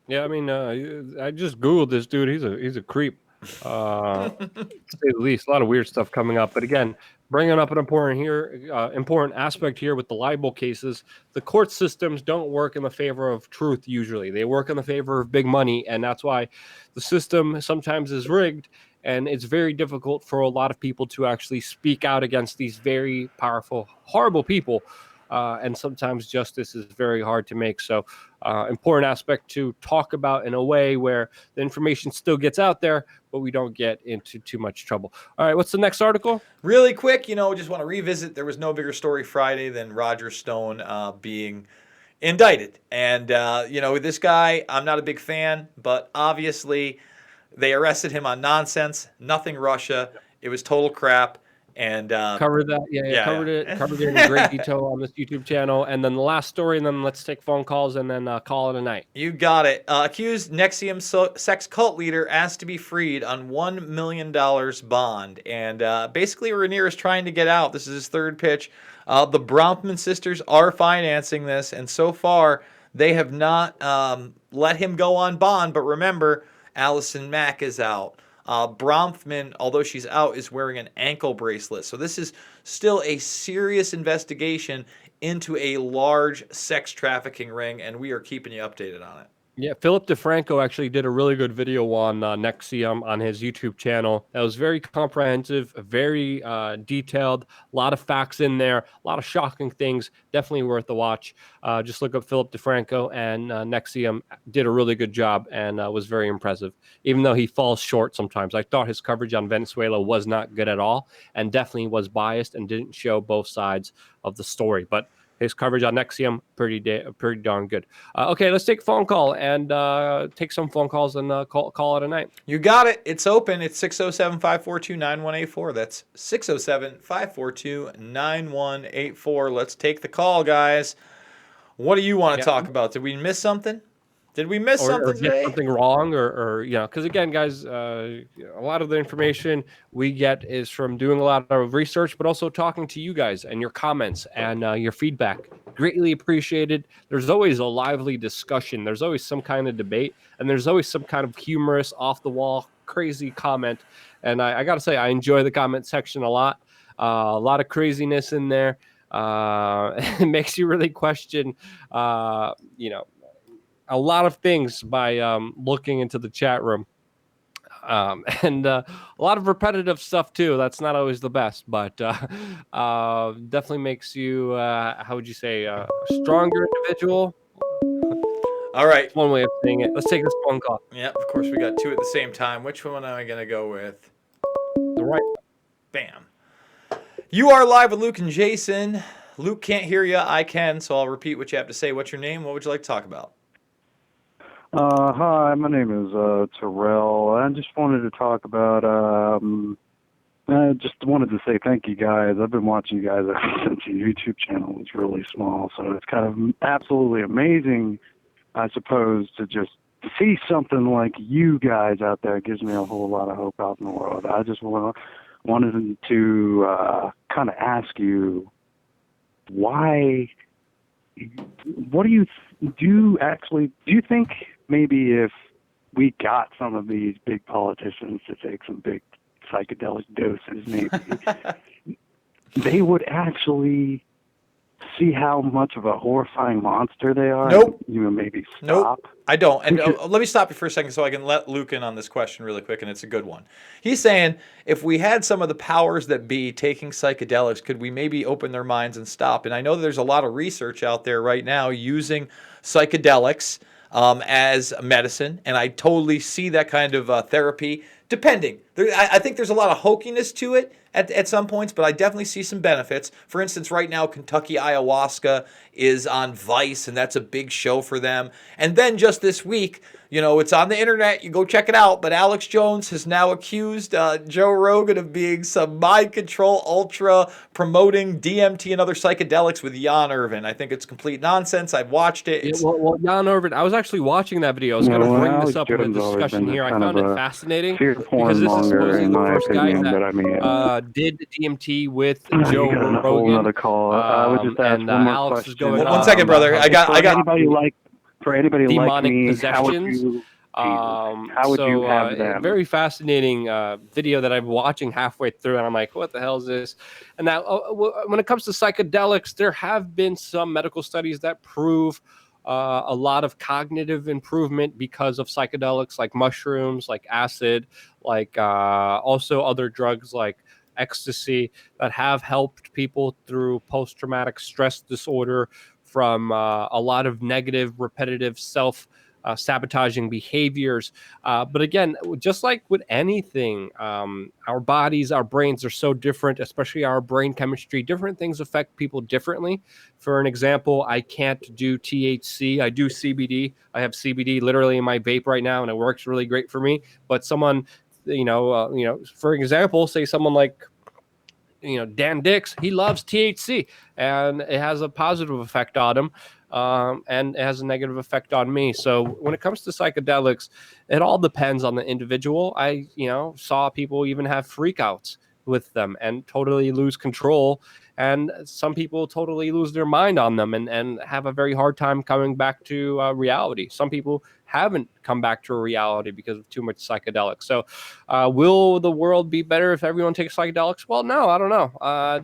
Yeah, I mean, I just Googled this dude. He's a creep, to say the least. A lot of weird stuff coming up. But again, bringing up an important aspect here with the libel cases, the court systems don't work in the favor of truth usually. They work in the favor of big money, and that's why the system sometimes is rigged, and it's very difficult for a lot of people to actually speak out against these very powerful, horrible people. And sometimes justice is very hard to make. So important aspect to talk about in a way where the information still gets out there, but we don't get into too much trouble. All right, what's the next article? Really quick, just want to revisit. There was no bigger story Friday than Roger Stone being indicted. And, this guy, I'm not a big fan, but obviously they arrested him on nonsense, nothing Russia. It was total crap. And Covered that. Yeah, covered it in great detail on this YouTube channel. And then the last story, and then let's take phone calls and then call it a night. You got it. Accused Nexium sex cult leader asked to be freed on $1 million bond. And basically, Rainier is trying to get out. This is his third pitch. The Bronfman sisters are financing this, and so far, they have not let him go on bond. But remember, Allison Mack is out. Bronfman, although she's out, is wearing an ankle bracelet. So this is still a serious investigation into a large sex trafficking ring, and we are keeping you updated on it. Yeah, Philip DeFranco actually did a really good video on Nexium on his YouTube channel. That was very comprehensive, very detailed, a lot of facts in there, a lot of shocking things. Definitely worth the watch. Just look up Philip DeFranco, and Nexium did a really good job and was very impressive, even though he falls short sometimes. I thought his coverage on Venezuela was not good at all and definitely was biased and didn't show both sides of the story. But his coverage on Nexium, pretty darn good. Okay, let's take a phone call and take some phone calls and call it a night. You got it. It's open. It's 607-542-9184. That's 607-542-9184. Let's take the call, guys. What do you want to talk about? Did we miss something? Did we miss something get today? Something wrong, or because again, guys, a lot of the information we get is from doing a lot of research, but also talking to you guys and your comments and your feedback. Greatly appreciated. There's always a lively discussion. There's always some kind of debate, and there's always some kind of humorous, off the wall, crazy comment. And I got to say, I enjoy the comment section a lot. A lot of craziness in there. It makes you really question, a lot of things by looking into the chat room. And a lot of repetitive stuff too. That's not always the best, but definitely makes you, how would you say, a stronger individual. All right. That's one way of saying it. Let's take this phone call. Yeah, of course, we got two at the same time. Which one am I going to go with? The right. Bam. You are live with Luke and Jason. Luke can't hear you. I can, so I'll repeat what you have to say. What's your name? What would you like to talk about? Hi, my name is Terrell. I just wanted to talk about, I just wanted to say thank you guys. I've been watching you guys ever since your YouTube channel was really small, so it's kind of absolutely amazing, I suppose, to just see something like you guys out there. It gives me a whole lot of hope out in the world. I just wanted to kind of ask you, what do you think maybe if we got some of these big politicians to take some big psychedelic doses, maybe they would actually see how much of a horrifying monster they are? Nope. Maybe stop? Nope, I don't. And let me stop you for a second so I can let Luke in on this question really quick, and it's a good one. He's saying, if we had some of the powers that be taking psychedelics, could we maybe open their minds and stop? And I know there's a lot of research out there right now using psychedelics as medicine, and I totally see that kind of therapy, depending. I think there's a lot of hokiness to it at some points, but I definitely see some benefits. For instance, right now, Kentucky ayahuasca is on Vice, and that's a big show for them. And then just this week, it's on the internet. You go check it out. But Alex Jones has now accused Joe Rogan of being some mind control ultra promoting DMT and other psychedelics with Jan Irvin. I think it's complete nonsense. I've watched it. Well, Jan Irvin, I was actually watching that video. I was going to bring this up in the discussion here. I found it fascinating because this is supposedly the first guy that did DMT with Joe Rogan. Call. I would just ask one more Alex question. is going One second, brother. I got. For anybody demonic like me, possessions. how would you have them? Very fascinating video that I'm watching halfway through, and I'm like, what the hell is this? And now, when it comes to psychedelics, there have been some medical studies that prove a lot of cognitive improvement because of psychedelics, like mushrooms, like acid, like also other drugs like ecstasy that have helped people through post-traumatic stress disorder from a lot of negative, repetitive self-sabotaging behaviors. But again, just like with anything, our bodies, our brains are so different, especially our brain chemistry. Different things affect people differently. For an example, I can't do THC. I do CBD. I have CBD literally in my vape right now, and it works really great for me. But someone, for example, say someone like Dan Dix, he loves THC, and it has a positive effect on him, and it has a negative effect on me. So when it comes to psychedelics, it all depends on the individual. I saw people even have freakouts with them and totally lose control, and some people totally lose their mind on them and have a very hard time coming back to reality. Some people haven't come back to reality because of too much psychedelics. So will the world be better if everyone takes psychedelics? Well, no, I don't know.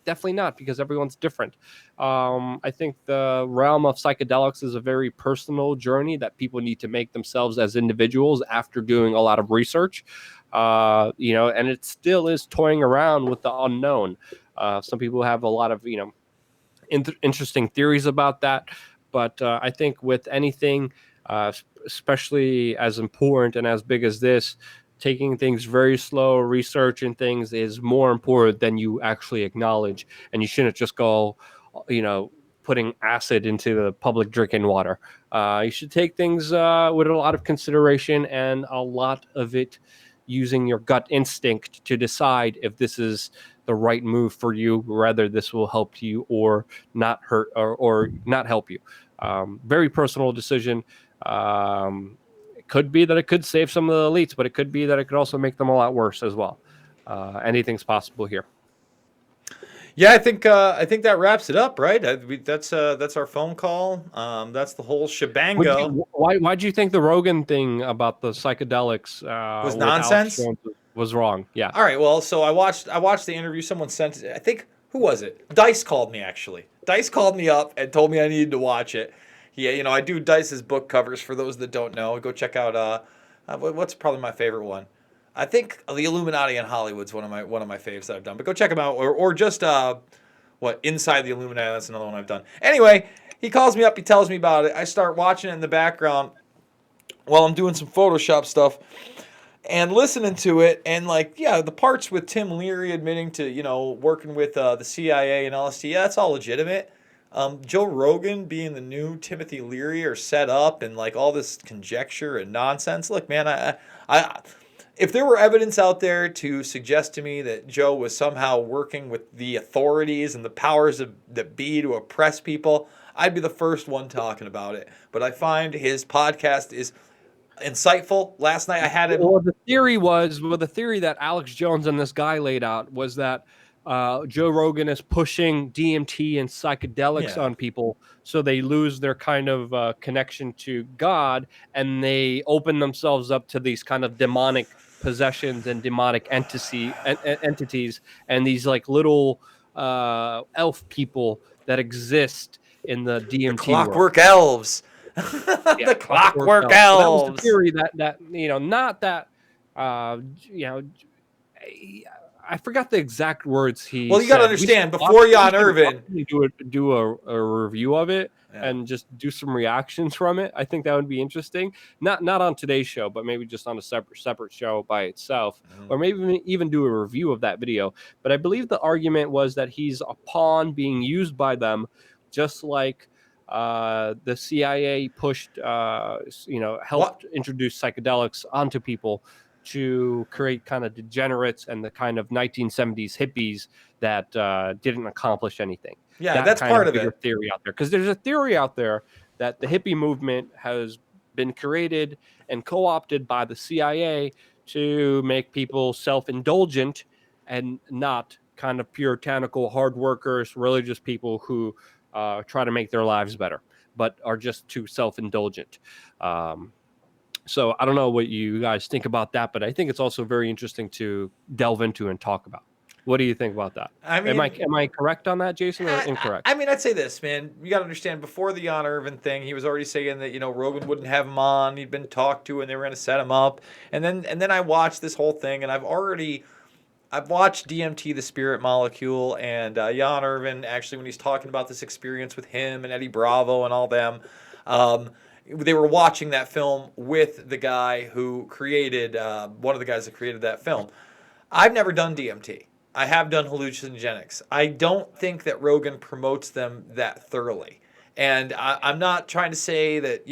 Definitely not, because everyone's different. I think the realm of psychedelics is a very personal journey that people need to make themselves as individuals after doing a lot of research. And it still is toying around with the unknown. Some people have a lot of interesting theories about that, but I think with anything, especially as important and as big as this, taking things very slow, researching things is more important than you actually acknowledge. And you shouldn't just go, putting acid into the public drinking water. You should take things with a lot of consideration and a lot of it using your gut instinct to decide if this is the right move for you, whether this will help you or not hurt or not help you. Very personal decision. It could be that it could save some of the elites, but it could be that it could also make them a lot worse as well. Anything's possible here. Yeah, I think that wraps it up, right? That's our phone call. That's the whole shebango. Why'd you think the Rogan thing about the psychedelics Was with Alex nonsense? Jones was wrong? Yeah. All right, well, so I watched the interview. Someone sent it. I think, who was it? Dice called me, actually. Dice called me up and told me I needed to watch it. Yeah, I do Dice's book covers for those that don't know. Go check out what's probably my favorite one. I think The Illuminati in Hollywood's one of my faves that I've done. But go check them out, or just Inside the Illuminati. That's another one I've done. Anyway, he calls me up. He tells me about it. I start watching it in the background while I'm doing some Photoshop stuff and listening to it. And the parts with Tim Leary admitting to working with the CIA and LSD, yeah, that's all legitimate. Joe Rogan being the new Timothy Leary are set up, and all this conjecture and nonsense. Look, man, I if there were evidence out there to suggest to me that Joe was somehow working with the authorities and the powers that be to oppress people, I'd be the first one talking about it. But I find his podcast is insightful. Last night I had him. Well, the theory that Alex Jones and this guy laid out was that Joe Rogan is pushing DMT and psychedelics on people, so they lose their kind of connection to God, and they open themselves up to these kind of demonic possessions and demonic entities, and these little elf people that exist in the DMT the clockwork world. Elves. The clockwork elves. So that was the theory that not that I forgot the exact words he Well, you got to understand, before Jan Irvin do a review of it and just do some reactions from it. I think that would be interesting. Not on today's show, but maybe just on a separate show by itself, or maybe even do a review of that video. But I believe the argument was that he's a pawn being used by them, just like the CIA pushed, helped introduce psychedelics onto people to create kind of degenerates and the kind of 1970s hippies that didn't accomplish anything. Yeah, that's part of it. Theory out there, because there's a theory out there that the hippie movement has been created and co-opted by the CIA to make people self-indulgent and not kind of puritanical hard workers, religious people who try to make their lives better, but are just too self-indulgent. So I don't know what you guys think about that, but I think it's also very interesting to delve into and talk about. What do you think about that? I mean, am I correct on that, Jason, or incorrect? I mean, I'd say this, man. You got to understand, before the Jan Irvin thing, he was already saying that Rogan wouldn't have him on. He'd been talked to, and they were going to set him up. And then I watched this whole thing, and I've watched DMT, the Spirit Molecule, and Jan Irvin, actually, when he's talking about this experience with him and Eddie Bravo and all them. They were watching that film with the guy who created, one of the guys that created that film. I've never done DMT. I have done hallucinogenics. I don't think that Rogan promotes them that thoroughly. And I'm not trying to say that,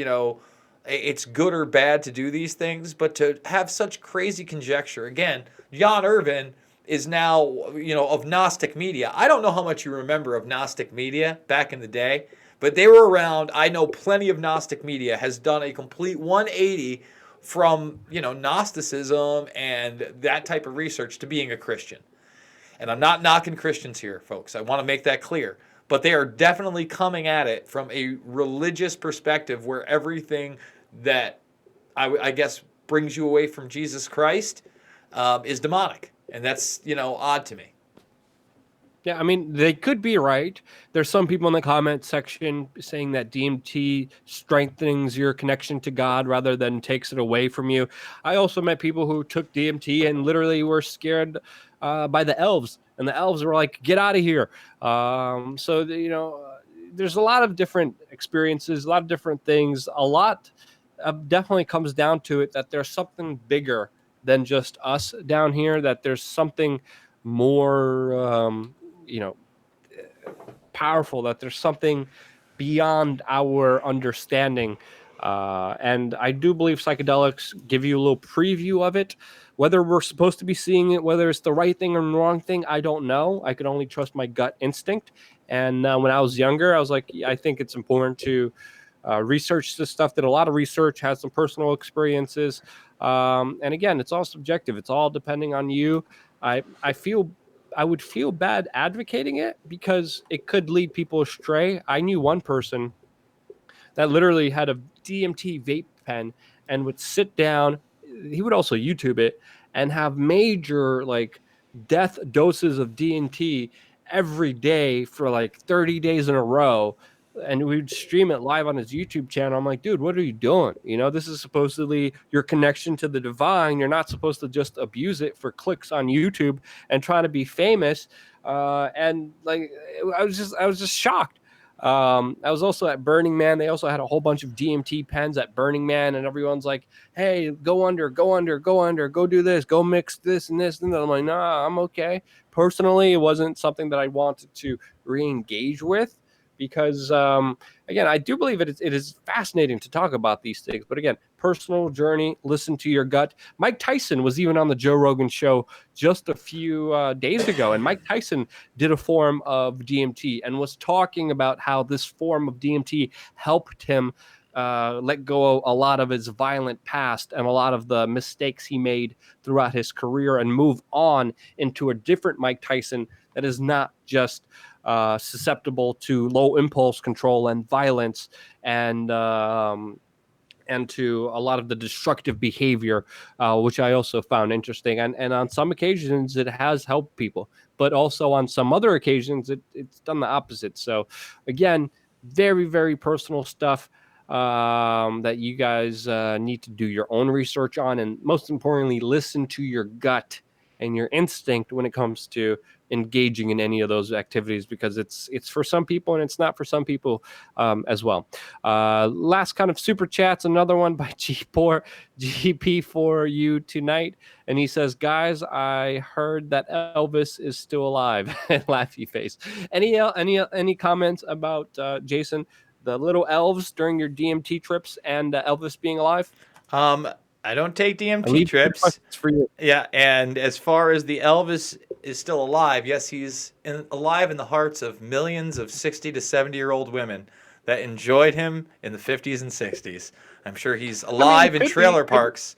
it's good or bad to do these things, but to have such crazy conjecture. Again, Jan Irvin is now, of Gnostic media. I don't know how much you remember of Gnostic media back in the day, but they were around. I know plenty of Gnostic media has done a complete 180 from, Gnosticism and that type of research to being a Christian. And I'm not knocking Christians here, folks. I want to make that clear. But they are definitely coming at it from a religious perspective where everything that I guess brings you away from Jesus Christ is demonic. And that's, odd to me. Yeah, I mean, they could be right. There's some people in the comment section saying that DMT strengthens your connection to God rather than takes it away from you. I also met people who took DMT and literally were scared by the elves, and the elves were like, "Get out of here." There's a lot of different experiences, a lot of different things. A lot definitely comes down to it that there's something bigger than just us down here. That there's something more. Powerful, that there's something beyond our understanding. And I do believe psychedelics give you a little preview of it. Whether we're supposed to be seeing it, whether it's the right thing or the wrong thing, I don't know. I can only trust my gut instinct. And when I was younger, I was like, I think it's important to research this stuff. Did a lot of research, had some personal experiences. And again, it's all subjective. It's all depending on you. I would feel bad advocating it because it could lead people astray. I knew one person that literally had a DMT vape pen and would sit down. He would also YouTube it and have major death doses of DMT every day for 30 days in a row. And we'd stream it live on his YouTube channel. I'm like, dude, what are you doing? This is supposedly your connection to the divine. You're not supposed to just abuse it for clicks on YouTube and try to be famous. I was just shocked. I was also at Burning Man. They also had a whole bunch of DMT pens at Burning Man, and everyone's like, hey, go under, go do this, go mix this and this. And I'm like, nah, I'm okay. Personally, it wasn't something that I wanted to re-engage with. Because, again, I do believe it is fascinating to talk about these things. But again, personal journey, listen to your gut. Mike Tyson was even on the Joe Rogan show just a few days ago. And Mike Tyson did a form of DMT and was talking about how this form of DMT helped him let go of a lot of his violent past and a lot of the mistakes he made throughout his career and move on into a different Mike Tyson that is not just susceptible to low impulse control and violence and to a lot of the destructive behavior, which I also found interesting. And on some occasions, it has helped people, but also on some other occasions, it's done the opposite. So again, very, very personal stuff that you guys need to do your own research on. And most importantly, listen to your gut and your instinct when it comes to engaging in any of those activities, because it's for some people and it's not for some people as well. Last kind of super chats, another one by GP for you tonight. And he says, guys, I heard that Elvis is still alive. Laughy face. Any comments about Jason, the little elves during your DMT trips and Elvis being alive? I don't take DMT trips. For you. Yeah, and as far as the Elvis is still alive, yes, he's alive in the hearts of millions of 60 to 70-year-old women that enjoyed him in the 50s and 60s. I'm sure he's alive in trailer parks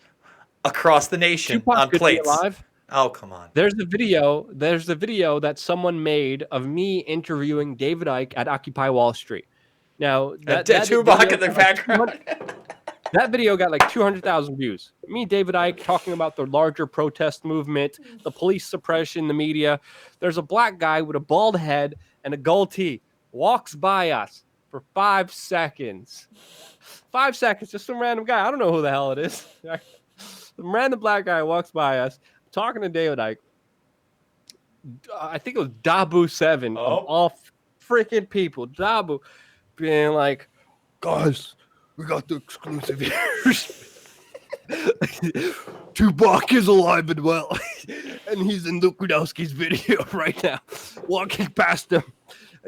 across the nation Tupac on could plates. be alive. Oh, come on. There's the video that someone made of me interviewing David Icke at Occupy Wall Street. Now, Tupac in the background. That video got like 200,000 views. Me and David Icke talking about the larger protest movement, the police suppression, the media. There's a black guy with a bald head and a goatee walks by us for 5 seconds. 5 seconds, just some random guy. I don't know who the hell it is. Some random black guy walks by us, talking to David Icke. I think it was Dabu7 of all freaking people. Dabu being like, guys, we got the exclusive here. Tupac is alive and well. And he's in Luke Rudowski's video right now. Walking past him.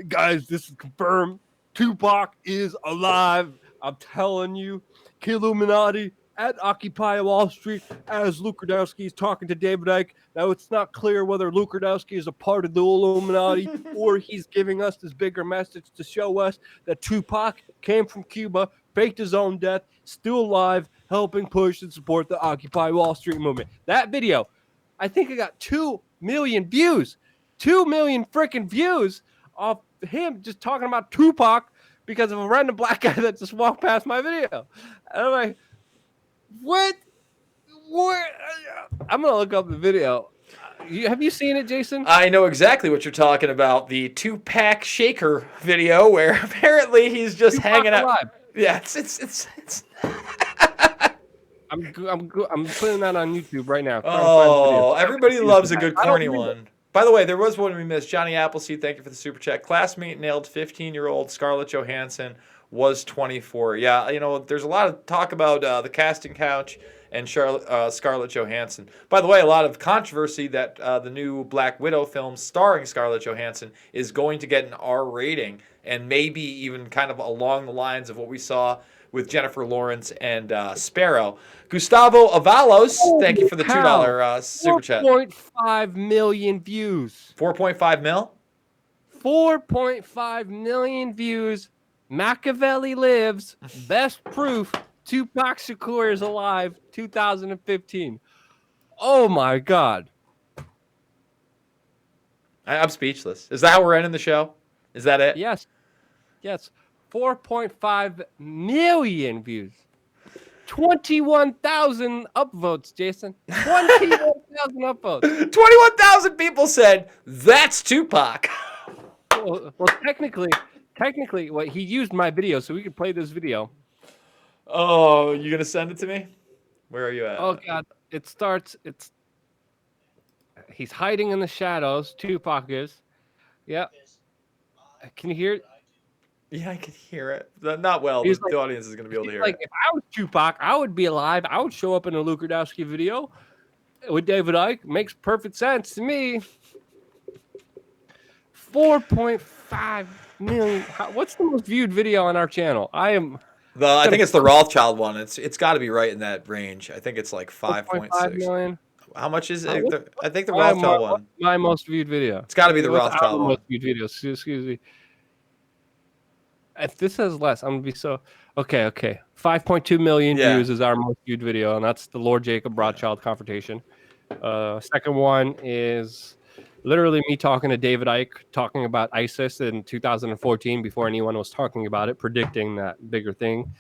Guys, this is confirmed. Tupac is alive. I'm telling you. Killuminati, at Occupy Wall Street as Luke Rudowski is talking to David Icke. Now, it's not clear whether Luke Rudowski is a part of the Illuminati or he's giving us this bigger message to show us that Tupac came from Cuba, faked his own death, still alive, helping push and support the Occupy Wall Street movement. That video, I think it got 2 million views. 2 million freaking views of him just talking about Tupac because of a random black guy that just walked past my video. And I'm like, what? I'm going to look up the video. Have you seen it, Jason? I know exactly what you're talking about. The 2-pack shaker video where apparently he's just Tupac hanging out. alive. Yeah, it's I'm putting that on YouTube right now. Oh, everybody loves a good corny one. By the way, there was one we missed. Johnny Appleseed, thank you for the super chat. Classmate nailed 15-year-old Scarlett Johansson was 24. Yeah, you know, there's a lot of talk about the casting couch and Scarlett Johansson. By the way, a lot of controversy that the new Black Widow film starring Scarlett Johansson is going to get an R rating, and maybe even kind of along the lines of what we saw with Jennifer Lawrence and Sparrow. Gustavo Avalos, thank you for the $2 super chat. 4.5 million views. 4.5 mil? 4.5 million views. Machiavelli lives. Best proof Tupac Shakur is alive. 2015. Oh my God. I'm speechless. Is that how we're ending the show? Is that it? Yes. 4.5 million views. 21,000 upvotes, Jason. 21,000 upvotes. 21,000 people said, that's Tupac. Well, technically, what he used my video, so we could play this video. Oh, you gonna send it to me? Where are you at? Oh God, he's hiding in the shadows. Tupac is. Yep. Can you hear it? Yeah, I can hear it. Not well. He's The audience is gonna be able to hear like, it. if I was Tupac, I would be alive. I would show up in a Luke Rudowski video with David Icke. Makes perfect sense to me. 4.5 million. What's the most viewed video on our channel? I think it's the Rothschild one. It's got to be right in that range. I think it's like 5.6 million. How much is it? I think the Rothschild one. My most viewed video. It's got to be the Rothschild one. Most viewed video. Excuse me. If this has less, I'm gonna be so okay. 5.2 million views is our most viewed video, and that's the Lord Jacob Rothschild confrontation. Second one is literally me talking to David Icke, talking about ISIS in 2014 before anyone was talking about it, predicting that bigger thing.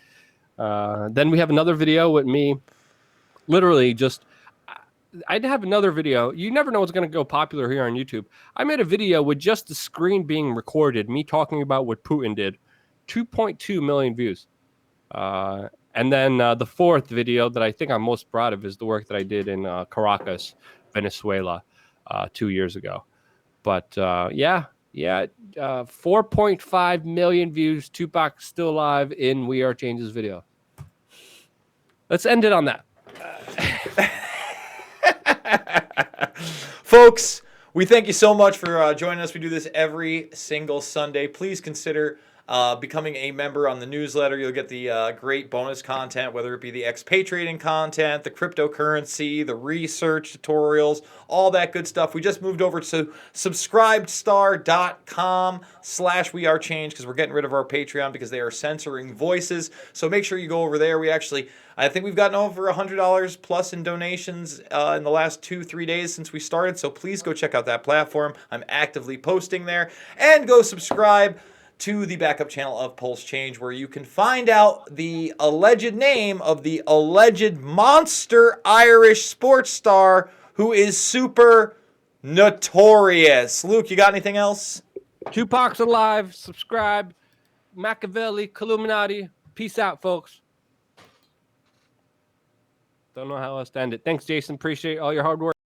Then we have another video with me, literally just. I'd have another video. You never know what's going to go popular here on YouTube. I made a video with just the screen being recorded, me talking about what Putin did. 2.2 million views. And then the fourth video that I think I'm most proud of is the work that I did in Caracas, Venezuela, 2 years ago. But 4.5 million views. Tupac still alive in We Are Change's video. Let's end it on that. Folks, we thank you so much for joining us. We do this every single Sunday. Please consider becoming a member on the newsletter. You'll get the great bonus content, whether it be the expatriating content, the cryptocurrency, the research tutorials, all that good stuff. We just moved over to subscribestar.com/wearechange because we're getting rid of our Patreon because they are censoring voices. So make sure you go over there. I think we've gotten over $100 plus in donations in the last 2-3 days since we started. So please go check out that platform. I'm actively posting there. And go subscribe to the backup channel of Pulse Change, where you can find out the alleged name of the alleged monster Irish sports star who is super notorious. Luke, you got anything else? Tupac's alive. Subscribe. Machiavelli, Illuminati. Peace out, folks. Don't know how else to end it. Thanks, Jason. Appreciate all your hard work.